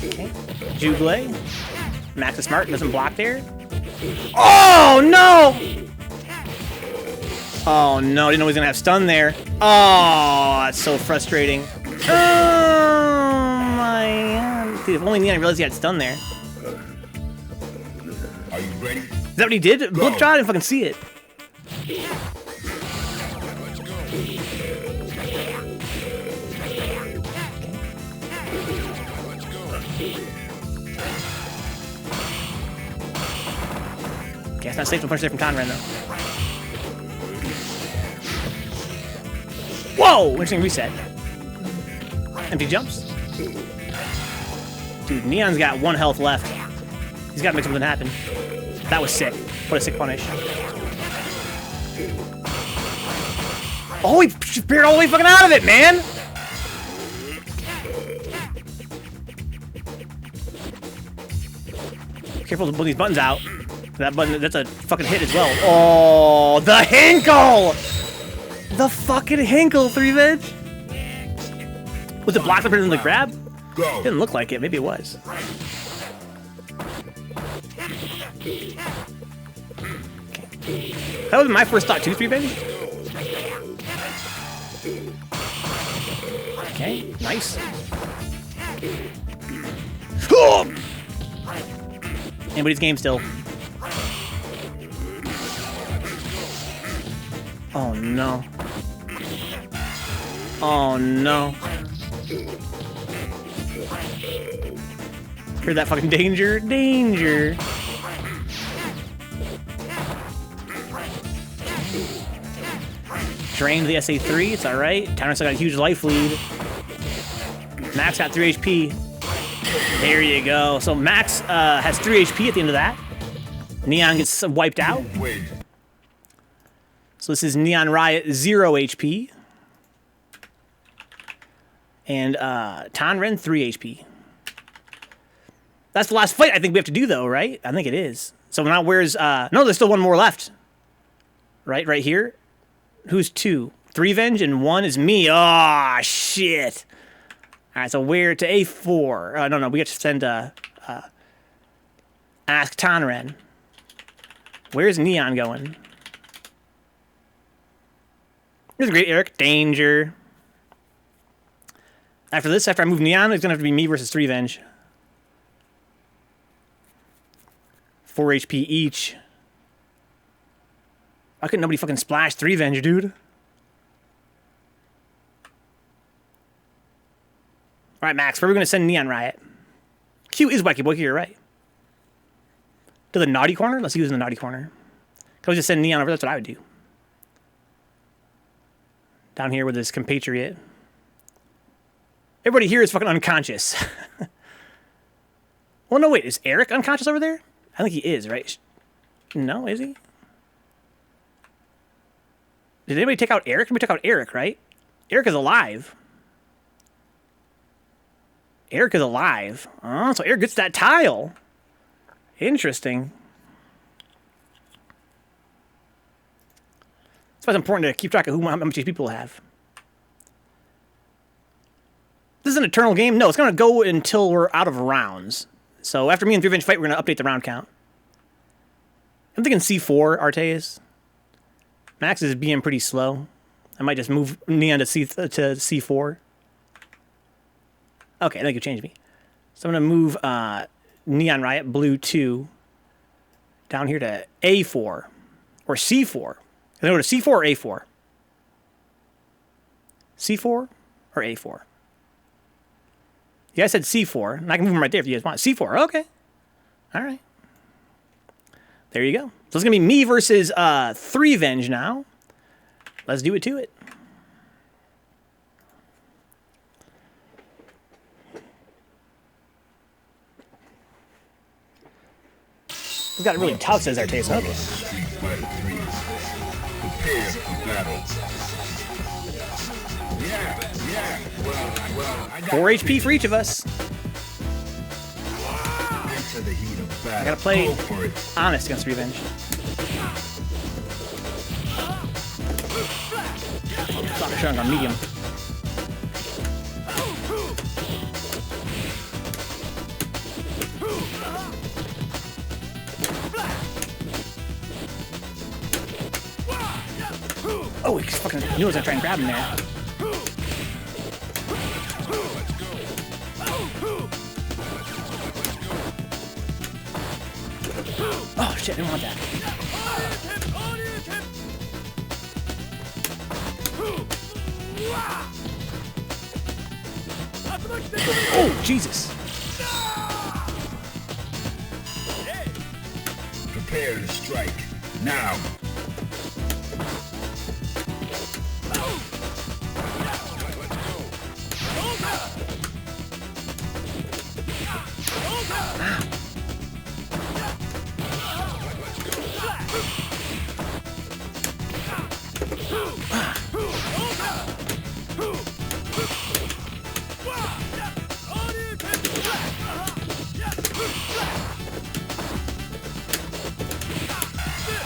[SPEAKER 1] Okay. Jubilee. Max is smart, doesn't block there. Oh no! Oh no, didn't know he was gonna have stun there. Oh, that's so frustrating. Oh my god. Dude, if only Neon realized he had stun there.
[SPEAKER 2] Are you ready?
[SPEAKER 1] Is that what he did? Blip shot? I didn't fucking see it. Okay, it's not safe to punch there from Tonren though. Whoa! Interesting reset. Empty jumps. Dude, Neon's got 1 health left. He's got to make something happen. That was sick. What a sick punish. Oh, he speared all the way fucking out of it, man! Careful to pull these buttons out. That button, that's a fucking hit as well. Oh, the Hinkle! The fucking Hinkle, Threevenge! Was it blocked up in the grab? Didn't look like it. Maybe it was. Okay. That was my first thought too, Threevenge. Okay, nice. Oh! Anybody's game still. Oh no. Oh no. Hear that fucking danger? Danger. Drained the SA3, it's alright. Tonren still got a huge life lead. Max got 3 HP. There you go. So Max has 3 HP at the end of that. Neon gets wiped out. So this is neonriot 0 HP. And Tonren 3 HP. That's the last fight I think we have to do though, right? I think it is. So now where's... no, there's still one more left. Right here. Who's 2? Threevenge and 1 is me. Oh, shit. All right, so where to A4? No, we have to send ask Tonren. Where's Neon going? Here's a great Eric. Danger. After this, after I move Neon, it's going to have to be me versus Threevenge. 4 HP each. Why couldn't nobody fucking splash Threevenge, dude? All right, Max, where are we going to send Neon Riot? Q is Wacky Boiker, you're right. To the naughty corner? Let's see who's in the naughty corner. Can we just send Neon over? That's what I would do. Down here with his compatriot. Everybody here is fucking unconscious. Well, no, wait. Is Eric unconscious over there? I think he is, right? No, is he? Did anybody take out Eric? We took out Eric, right? Eric is alive. Eric is alive. Oh, so Eric gets that tile. Interesting. That's why it's important to keep track of how much these people have. This is an eternal game? No, it's going to go until we're out of rounds. So after me and Threevenge fight, we're going to update the round count. I'm thinking C4, Artayes. Max is being pretty slow. I might just move Neon to C4. Okay, I think you changed me. So I'm going to move Neon Riot Blue 2 down here to A4 or C4. Can I go to C4 or A4? C4 or A4? You guys said C4, and I can move them right there if you guys want. C4, okay. All right. There you go. So it's going to be me versus Threevenge now. Let's do it to it. He's got it really tough, says Artayes. Okay. 4 HP for each of us. I gotta play honest against Threevenge. Soccer showing on medium. Oh, he fucking knew I was gonna try and grab him there. Oh shit, I didn't want that. Oh, Jesus.
[SPEAKER 2] Prepare to strike. Now.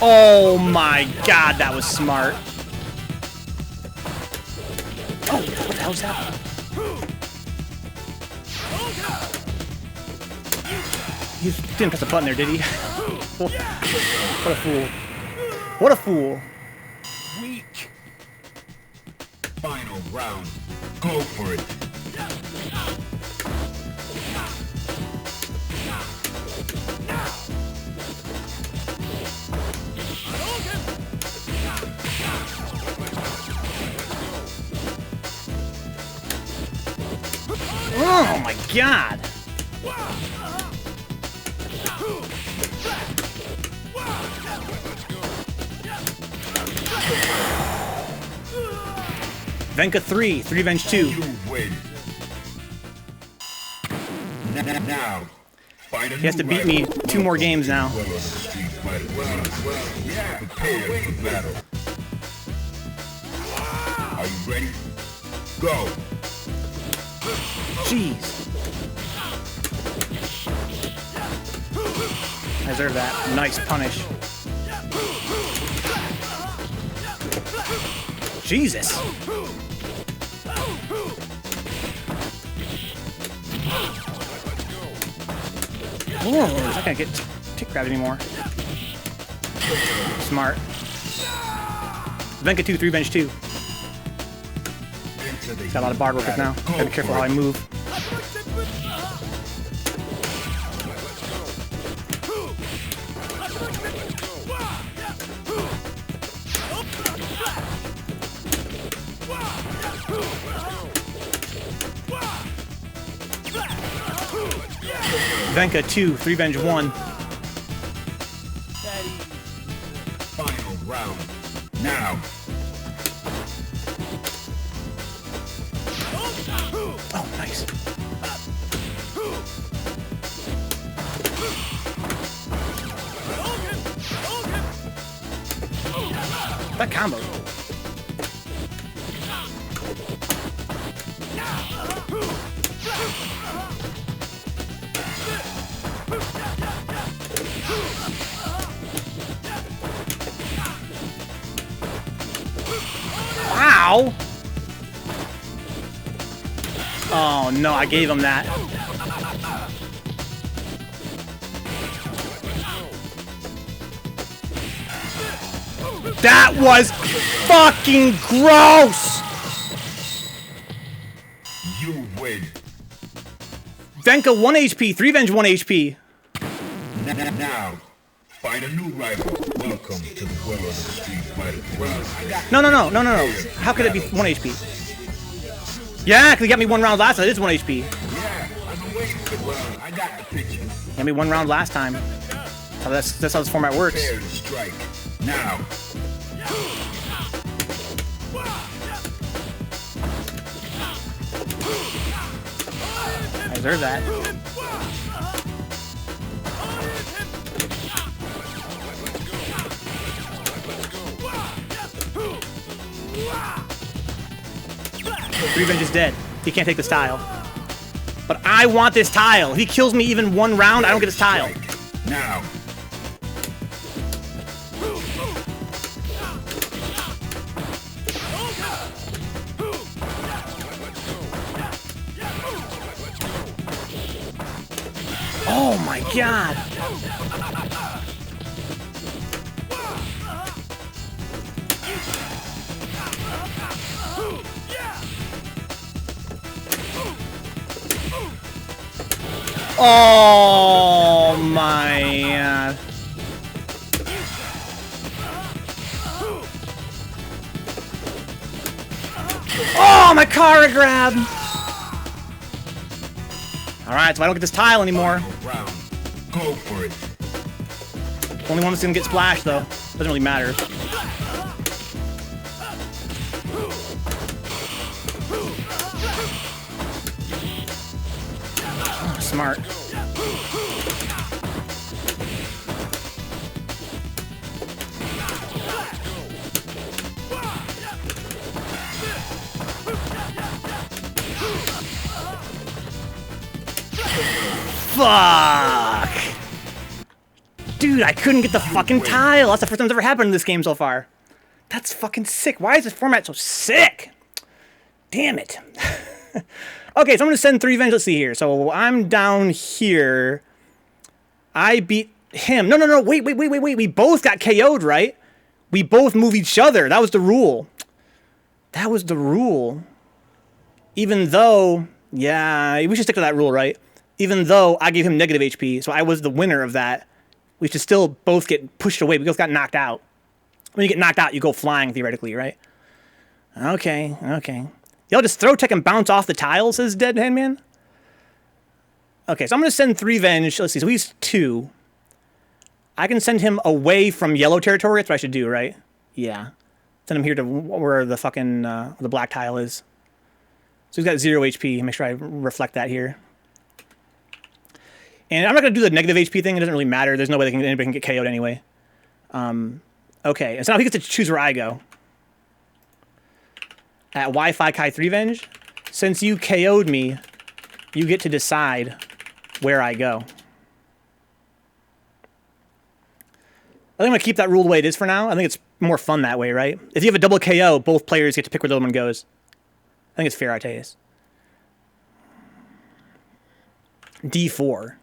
[SPEAKER 1] Oh my god, that was smart. Oh, what the hell is that? He didn't press a button there, did he? What a fool. What a fool.
[SPEAKER 2] Weak. Final round. Go for it.
[SPEAKER 1] Oh my god! Venka 3, Threevenge 2.
[SPEAKER 2] Now, find a
[SPEAKER 1] He has to
[SPEAKER 2] new
[SPEAKER 1] beat me
[SPEAKER 2] rival.
[SPEAKER 1] 2 more games now.
[SPEAKER 2] Well, on the Street Fighter Threes. Prepare for battle. Are you ready? Go.
[SPEAKER 1] Jeez. I deserve that. Nice punish. Jesus. Whoa, I can't get tick grabbed anymore. Smart. Venka 2, Threevenge 2. Got a lot of bar workers now. Gotta be careful how I move. Venka 2, Threevenge 1.
[SPEAKER 2] Final round. Now.
[SPEAKER 1] Oh, nice. That combo. Wow! Oh no, I gave him that. That was fucking gross!
[SPEAKER 2] You win.
[SPEAKER 1] Venka 1 HP, Threevenge 1 HP.
[SPEAKER 2] Now, find a new rival. Welcome to the world of the Street Fighter Threes.
[SPEAKER 1] No. How could it be 1 HP? Yeah, because he got me 1 round last time. It is 1 HP.
[SPEAKER 2] Yeah, I've been waiting for well, I got the picture.
[SPEAKER 1] Got me 1 round last time. So that's how this format works.
[SPEAKER 2] Prepare to strike. Now.
[SPEAKER 1] I deserve that. Threevenge is dead. He can't take this tile. But I want this tile. If he kills me even 1 round, I don't get this tile.
[SPEAKER 2] Now.
[SPEAKER 1] Oh my god. Oh my god. Oh, my car grab. Alright, so I don't get this tile anymore.
[SPEAKER 2] Round. Go for it.
[SPEAKER 1] Only one that's gonna get splashed though. Doesn't really matter. Oh, smart. Fuck! Dude, I couldn't get the fucking tile. That's the first time it's ever happened in this game so far. That's fucking sick. Why is this format so sick? Damn it. Okay, so I'm gonna send Threevenge. Let's see here. So I'm down here. I beat him. No. Wait. We both got KO'd, right? We both move each other. That was the rule. That was the rule. Even though, yeah, we should stick to that rule, right? Even though I gave him negative HP, so I was the winner of that. We should still both get pushed away. We both got knocked out. When you get knocked out, you go flying, theoretically, right? Okay. Y'all just throw tech and bounce off the tiles, says Dead Handman. Okay, so I'm going to send Threevenge. Let's see, so he's 2. I can send him away from yellow territory. That's what I should do, right? Yeah. Send him here to where the fucking the black tile is. So he's got 0 HP. Make sure I reflect that here. And I'm not going to do the negative HP thing. It doesn't really matter. There's no way anybody can get KO'd anyway. Okay, and so now he gets to choose where I go. At WiFi Kai Threevenge, since you KO'd me, you get to decide where I go. I think I'm going to keep that rule the way it is for now. I think it's more fun that way, right? If you have a double KO, both players get to pick where the other one goes. I think it's fair, Artayes. D4.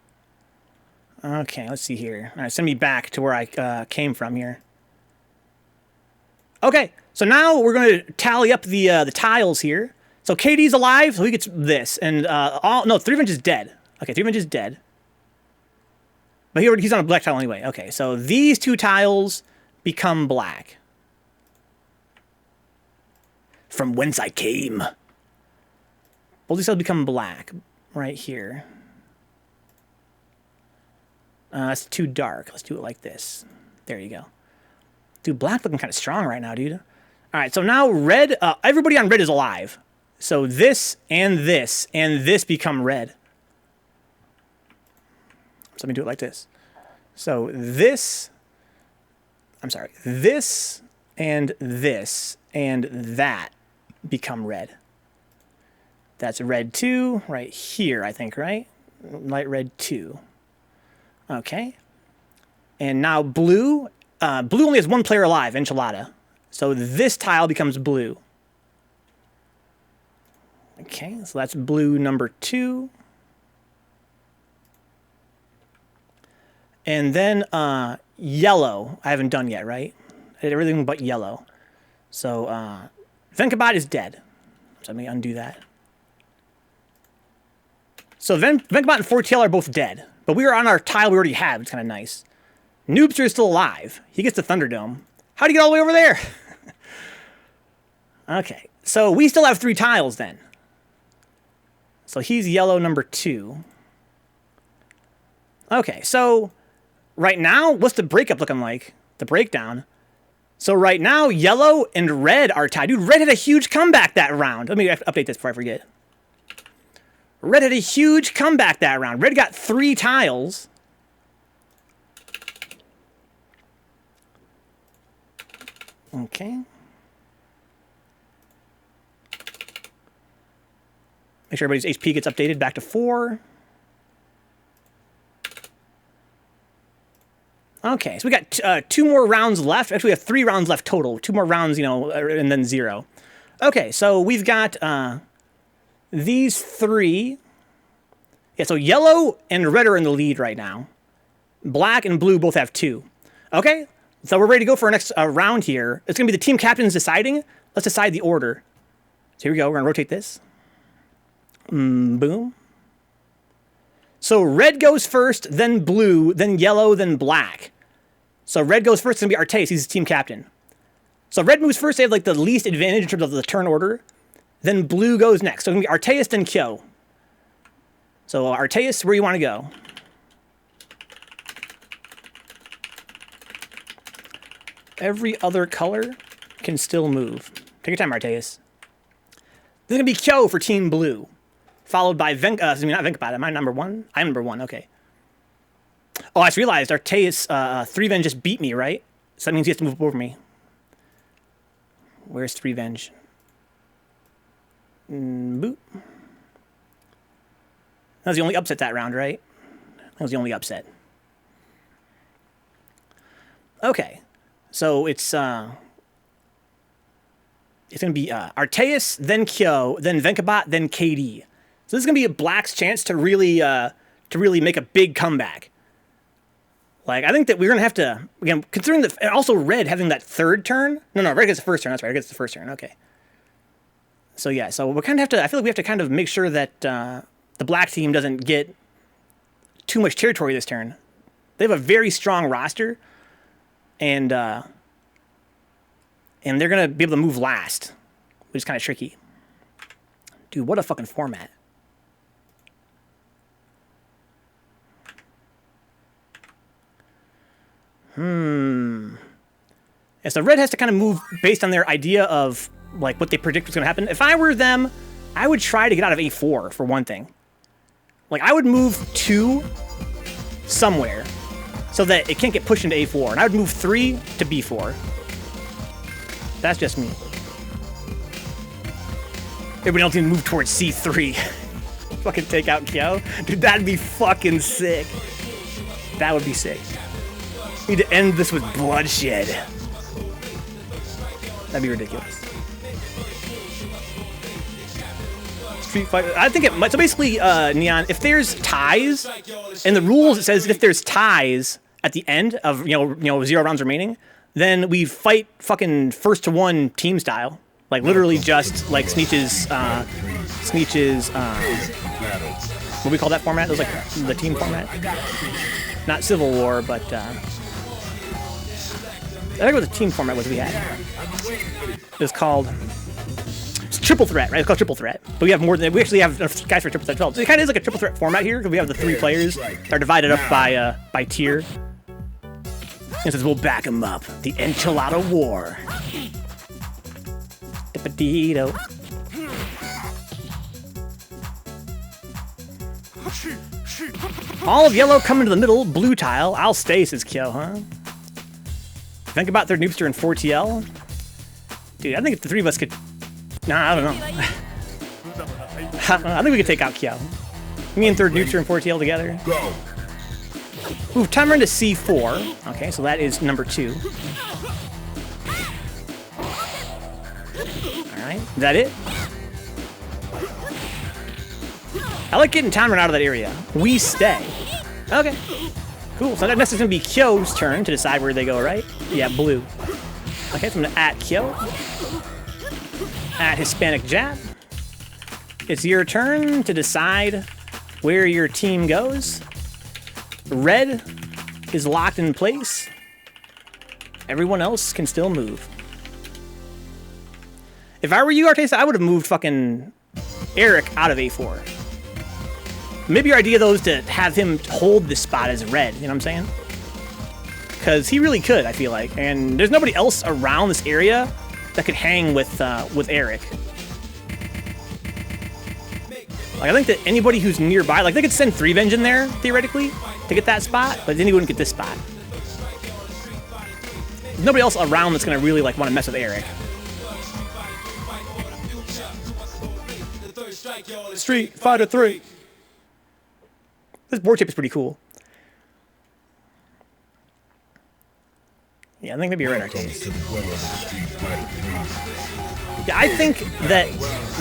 [SPEAKER 1] Okay, let's see here. All right, send me back to where I came from here. Okay, so now we're going to tally up the tiles here. So KD's alive, so he gets this. And, no, Threevenge is dead. Okay, Threevenge is dead. But he's on a black tile anyway. Okay, so these two tiles become black. From whence I came. Both these tiles become black right here. That's too dark. Let's do it like this. There you go. Dude, black looking kind of strong right now, dude. All right, so now red, everybody on red is alive. So this and this become red. So let me do it like this. So this, I'm sorry, this and that become red. That's red 2 right here, I think, right? Light red 2. Okay. And now blue. Blue only has one player alive, Enchilada. So this tile becomes blue. Okay, so that's blue number 2. And then yellow, I haven't done yet, right? I did everything but yellow. So Vencabot is dead. So let me undo that. So Vencabot and Four.T.L are both dead. But we are on our tile we already have. It's kind of nice. Noobster is still alive. He gets the Thunderdome. How'd he get all the way over there? Okay, so we still have 3 tiles then. So he's yellow number 2. Okay, so right now, what's the breakup looking like? The breakdown. So right now, yellow and red are tied. Dude, red had a huge comeback that round. Let me update this before I forget. Red had a huge comeback that round. Red got 3 tiles. Okay. Make sure everybody's HP gets updated back to 4. Okay, so we got 2 more rounds left. Actually, we have 3 rounds left total. 2 more rounds, you know, and then 0. Okay, so we've got these 3. Yeah, so yellow and red are in the lead right now. Black and blue both have 2. Okay, so we're ready to go for our next round here. It's going to be the team captains deciding. Let's decide the order. So here we go. We're going to rotate this. Boom. So red goes first, then blue, then yellow, then black. So red goes first. It's going to be Artayes. He's the team captain. So red moves first. They have like the least advantage in terms of the turn order. Then blue goes next. So it's going to be Artayes, then Kyo. So Artayes, where you want to go? Every other color can still move. Take your time, Artayes. This is going to be Kyo for team blue. Followed by not Vencabot. Am I number 1? I'm number 1. Okay. Oh, I just realized Artayes, Threevenge just beat me, right? So that means he has to move over me. Where's Threevenge? Boop. That was the only upset that round, right? That was the only upset. Okay. So it's going to be Artayes, then Kyo, then Vencabot, then KD. So this is going to be a Black's chance to really make a big comeback. Like, I think that we're going to have to, again, considering and also red having that 3rd turn. No, red gets the 1st turn. That's right, red gets the 1st turn. Okay. So yeah, so we kind of have to, I feel like we have to kind of make sure that the black team doesn't get too much territory this turn. They have a very strong roster, and they're going to be able to move last, which is kind of tricky. Dude, what a fucking format. Yeah, so red has to kind of move based on their idea of like what they predict was going to happen. If I were them, I would try to get out of A4 for one thing. Like I would move 2 somewhere so that it can't get pushed into A4. And I would move 3 to B4. That's just me. Everybody else can move towards C3. Fucking take out Kyo. Dude, that'd be fucking sick. That would be sick. We need to end this with bloodshed. That'd be ridiculous. Street Fighter. I think it might. So basically, Neon, if there's ties, in the rules it says if there's ties at the end of, 0 rounds remaining, then we fight fucking first to one team style. Like literally just like Sneech's, what do we call that format? It was like the team format. Not Civil War, but I think what the team format was we had. It was called Triple Threat, right? It's called Triple Threat. But we have more than, we actually have guys for Triple Threat as well. So it kind of is like a Triple Threat format here, because we have the 3 players that are divided up by tier. It says we'll back them up. The Enchilada War. Dippadito. All of yellow come into the middle, blue tile. I'll stay, says Kyo, huh? Vencabot, third noobster, and Four.T.L. Dude, I think if the 3 of us could... Nah, I don't know. I think we could take out Kyo. Me and third noobster and Four.T.L. together.
[SPEAKER 2] Go.
[SPEAKER 1] Move Tonren to C4. Okay, so that is number 2. Alright, is that it? I like getting Tonren out of that area. We stay. Okay. Cool. So next is going to be Kyo's turn to decide where they go, right? Yeah, blue. Okay, so I'm going to at Kyo. At HispanicJap. It's your turn to decide where your team goes. Red is locked in place. Everyone else can still move. If I were you, Artayes, I would have moved fucking Eric out of A4. Maybe your idea, though, is to have him hold this spot as red, you know what I'm saying? Because he really could, I feel like. And there's nobody else around this area that could hang with Eric. Like, I think that anybody who's nearby, like, they could send Threevenge in there, theoretically, to get that spot, but then he wouldn't get this spot. There's nobody else around that's going to really, like, want to mess with Eric. Street Fighter 3. This board shape is pretty cool. Yeah, I think maybe you're right, Artayes. Yeah, I think that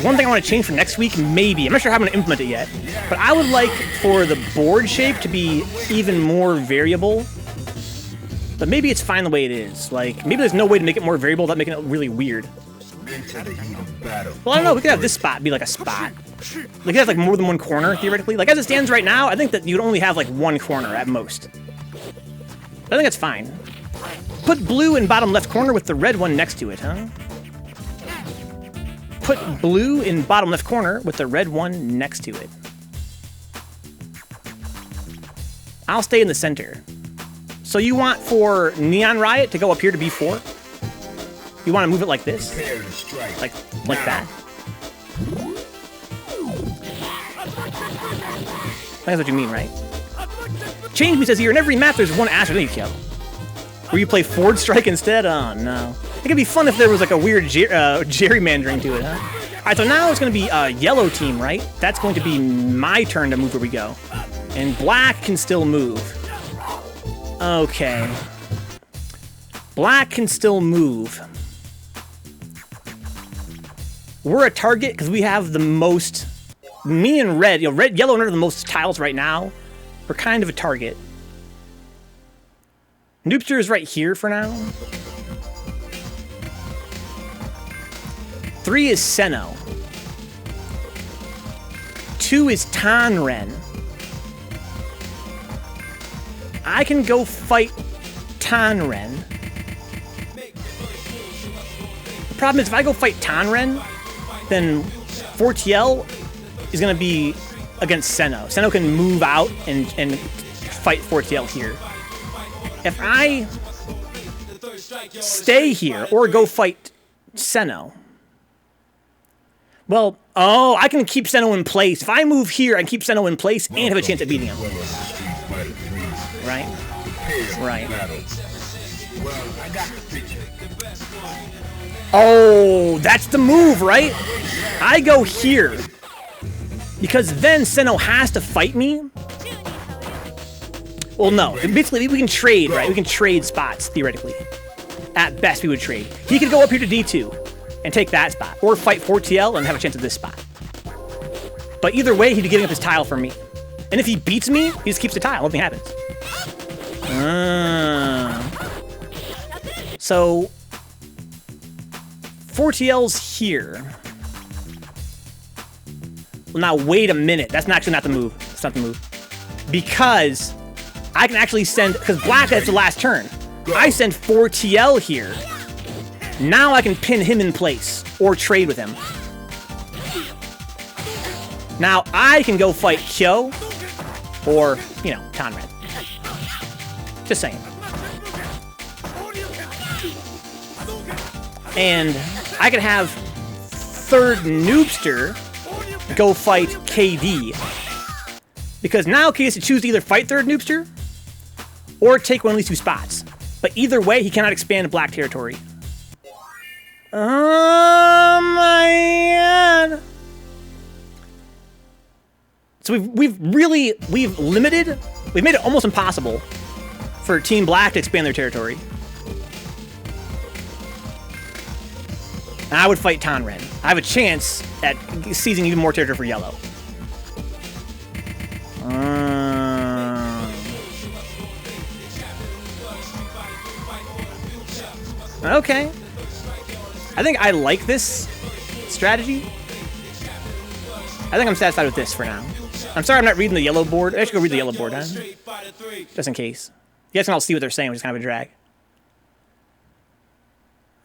[SPEAKER 1] one thing I want to change for next week, maybe, I'm not sure how I'm going to implement it yet, but I would like for the board shape to be even more variable. But maybe it's fine the way it is. Like, maybe there's no way to make it more variable without making it really weird. Well, I don't know, we could have this spot be like a spot. We could have like more than one corner, theoretically. Like, as it stands right now, I think that you'd only have like one corner at most. But I think that's fine. Put blue in bottom left corner with the red one next to it, huh? Put blue in bottom left corner with the red one next to it. I'll stay in the center. So you want for neonriot to go up here to B4? You want to move it like this? Like that? That's what you mean, right? Change Me says here, in every map there's one Astro. Thank you, Kel. Where you play forward strike instead? Oh, no. It could be fun if there was like a weird gerrymandering to it, huh? Alright, so now it's going to be a yellow team, right? That's going to be my turn to move where we go. And black can still move. Okay. Black can still move. We're a target because we have the most... Me and red, red, yellow, and red are the most tiles right now. We're kind of a target. Noobster is right here for now. 3 is Senno. 2 is Tonren. I can go fight Tonren. The problem is if I go fight Tonren, then Four.T.L is going to be against Senno. Senno can move out and fight Four.T.L here. If I stay here or go fight Senno, well, oh, I can keep Senno in place. If I move here, I can keep Senno in place and have a chance at beating him. right?
[SPEAKER 2] Prepare for
[SPEAKER 1] Right.
[SPEAKER 2] battle. Well, I got the picture.
[SPEAKER 1] Oh, that's the move, right? I go here. Because then Senno has to fight me. Well, no. Basically, we can trade, right? We can trade spots, theoretically. At best, we would trade. He could go up here to D2 and take that spot. Or fight Four.T.L and have a chance at this spot. But either way, he'd be giving up his tile for me. And if he beats me, he just keeps the tile. Nothing happens. So, Four.T.L's here. Well, now, wait a minute. That's actually not the move. That's not the move. Because I can actually send... Because Black has the last turn. I send Four.T.L here. Now I can pin him in place. Or trade with him. Now I can go fight Kyo. Or, you know, Tonren. Just saying. And I could have third Noobster go fight KD. Because now KD has to choose to either fight third Noobster or take one of these two spots. But either way, he cannot expand Black territory. Oh my god. So we've made it almost impossible for Team Black to expand their territory. And I would fight Tonren. I have a chance at seizing even more territory for yellow. Okay. I think I like this strategy. I think I'm satisfied with this for now. I'm sorry I'm not reading the yellow board. I should go read the yellow board, huh? Just in case. You guys can all see what they're saying, which is kind of a drag.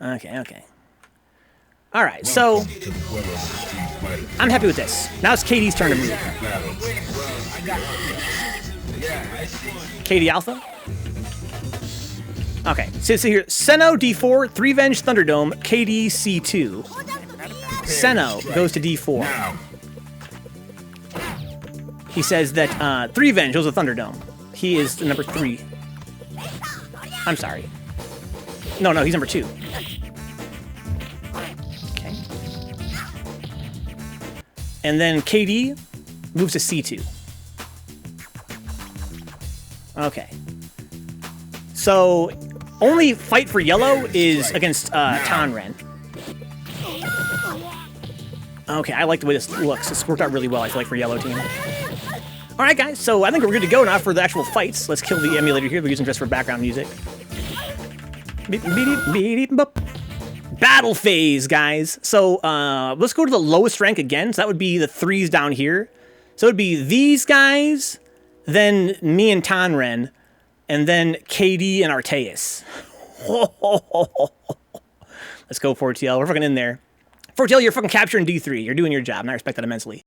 [SPEAKER 1] Okay. Alright, so... I'm happy with this. Now it's KD's turn to move. KD Alpha? Okay, so here, Senno D4, Threevenge Thunderdome, KD C2. Senno goes to D4. He says that Threevenge goes to Thunderdome. He is the number 3. I'm sorry. No, he's number 2. Okay. And then KD moves to C2. Okay. So, only fight for yellow is against Tonren. Okay, I like the way this looks. This worked out really well, I feel like, for yellow team. Alright, guys, so I think we're good to go now for the actual fights. Let's kill the emulator here. We're using just for background music. Battle phase, guys. So, let's go to the lowest rank again. So that would be the 3s down here. So it would be these guys, then me and Tonren, and then KD and Artayes. Let's go, Four.T.L. We're fucking in there. Four.T.L, you're fucking capturing D3. You're doing your job, and I respect that immensely.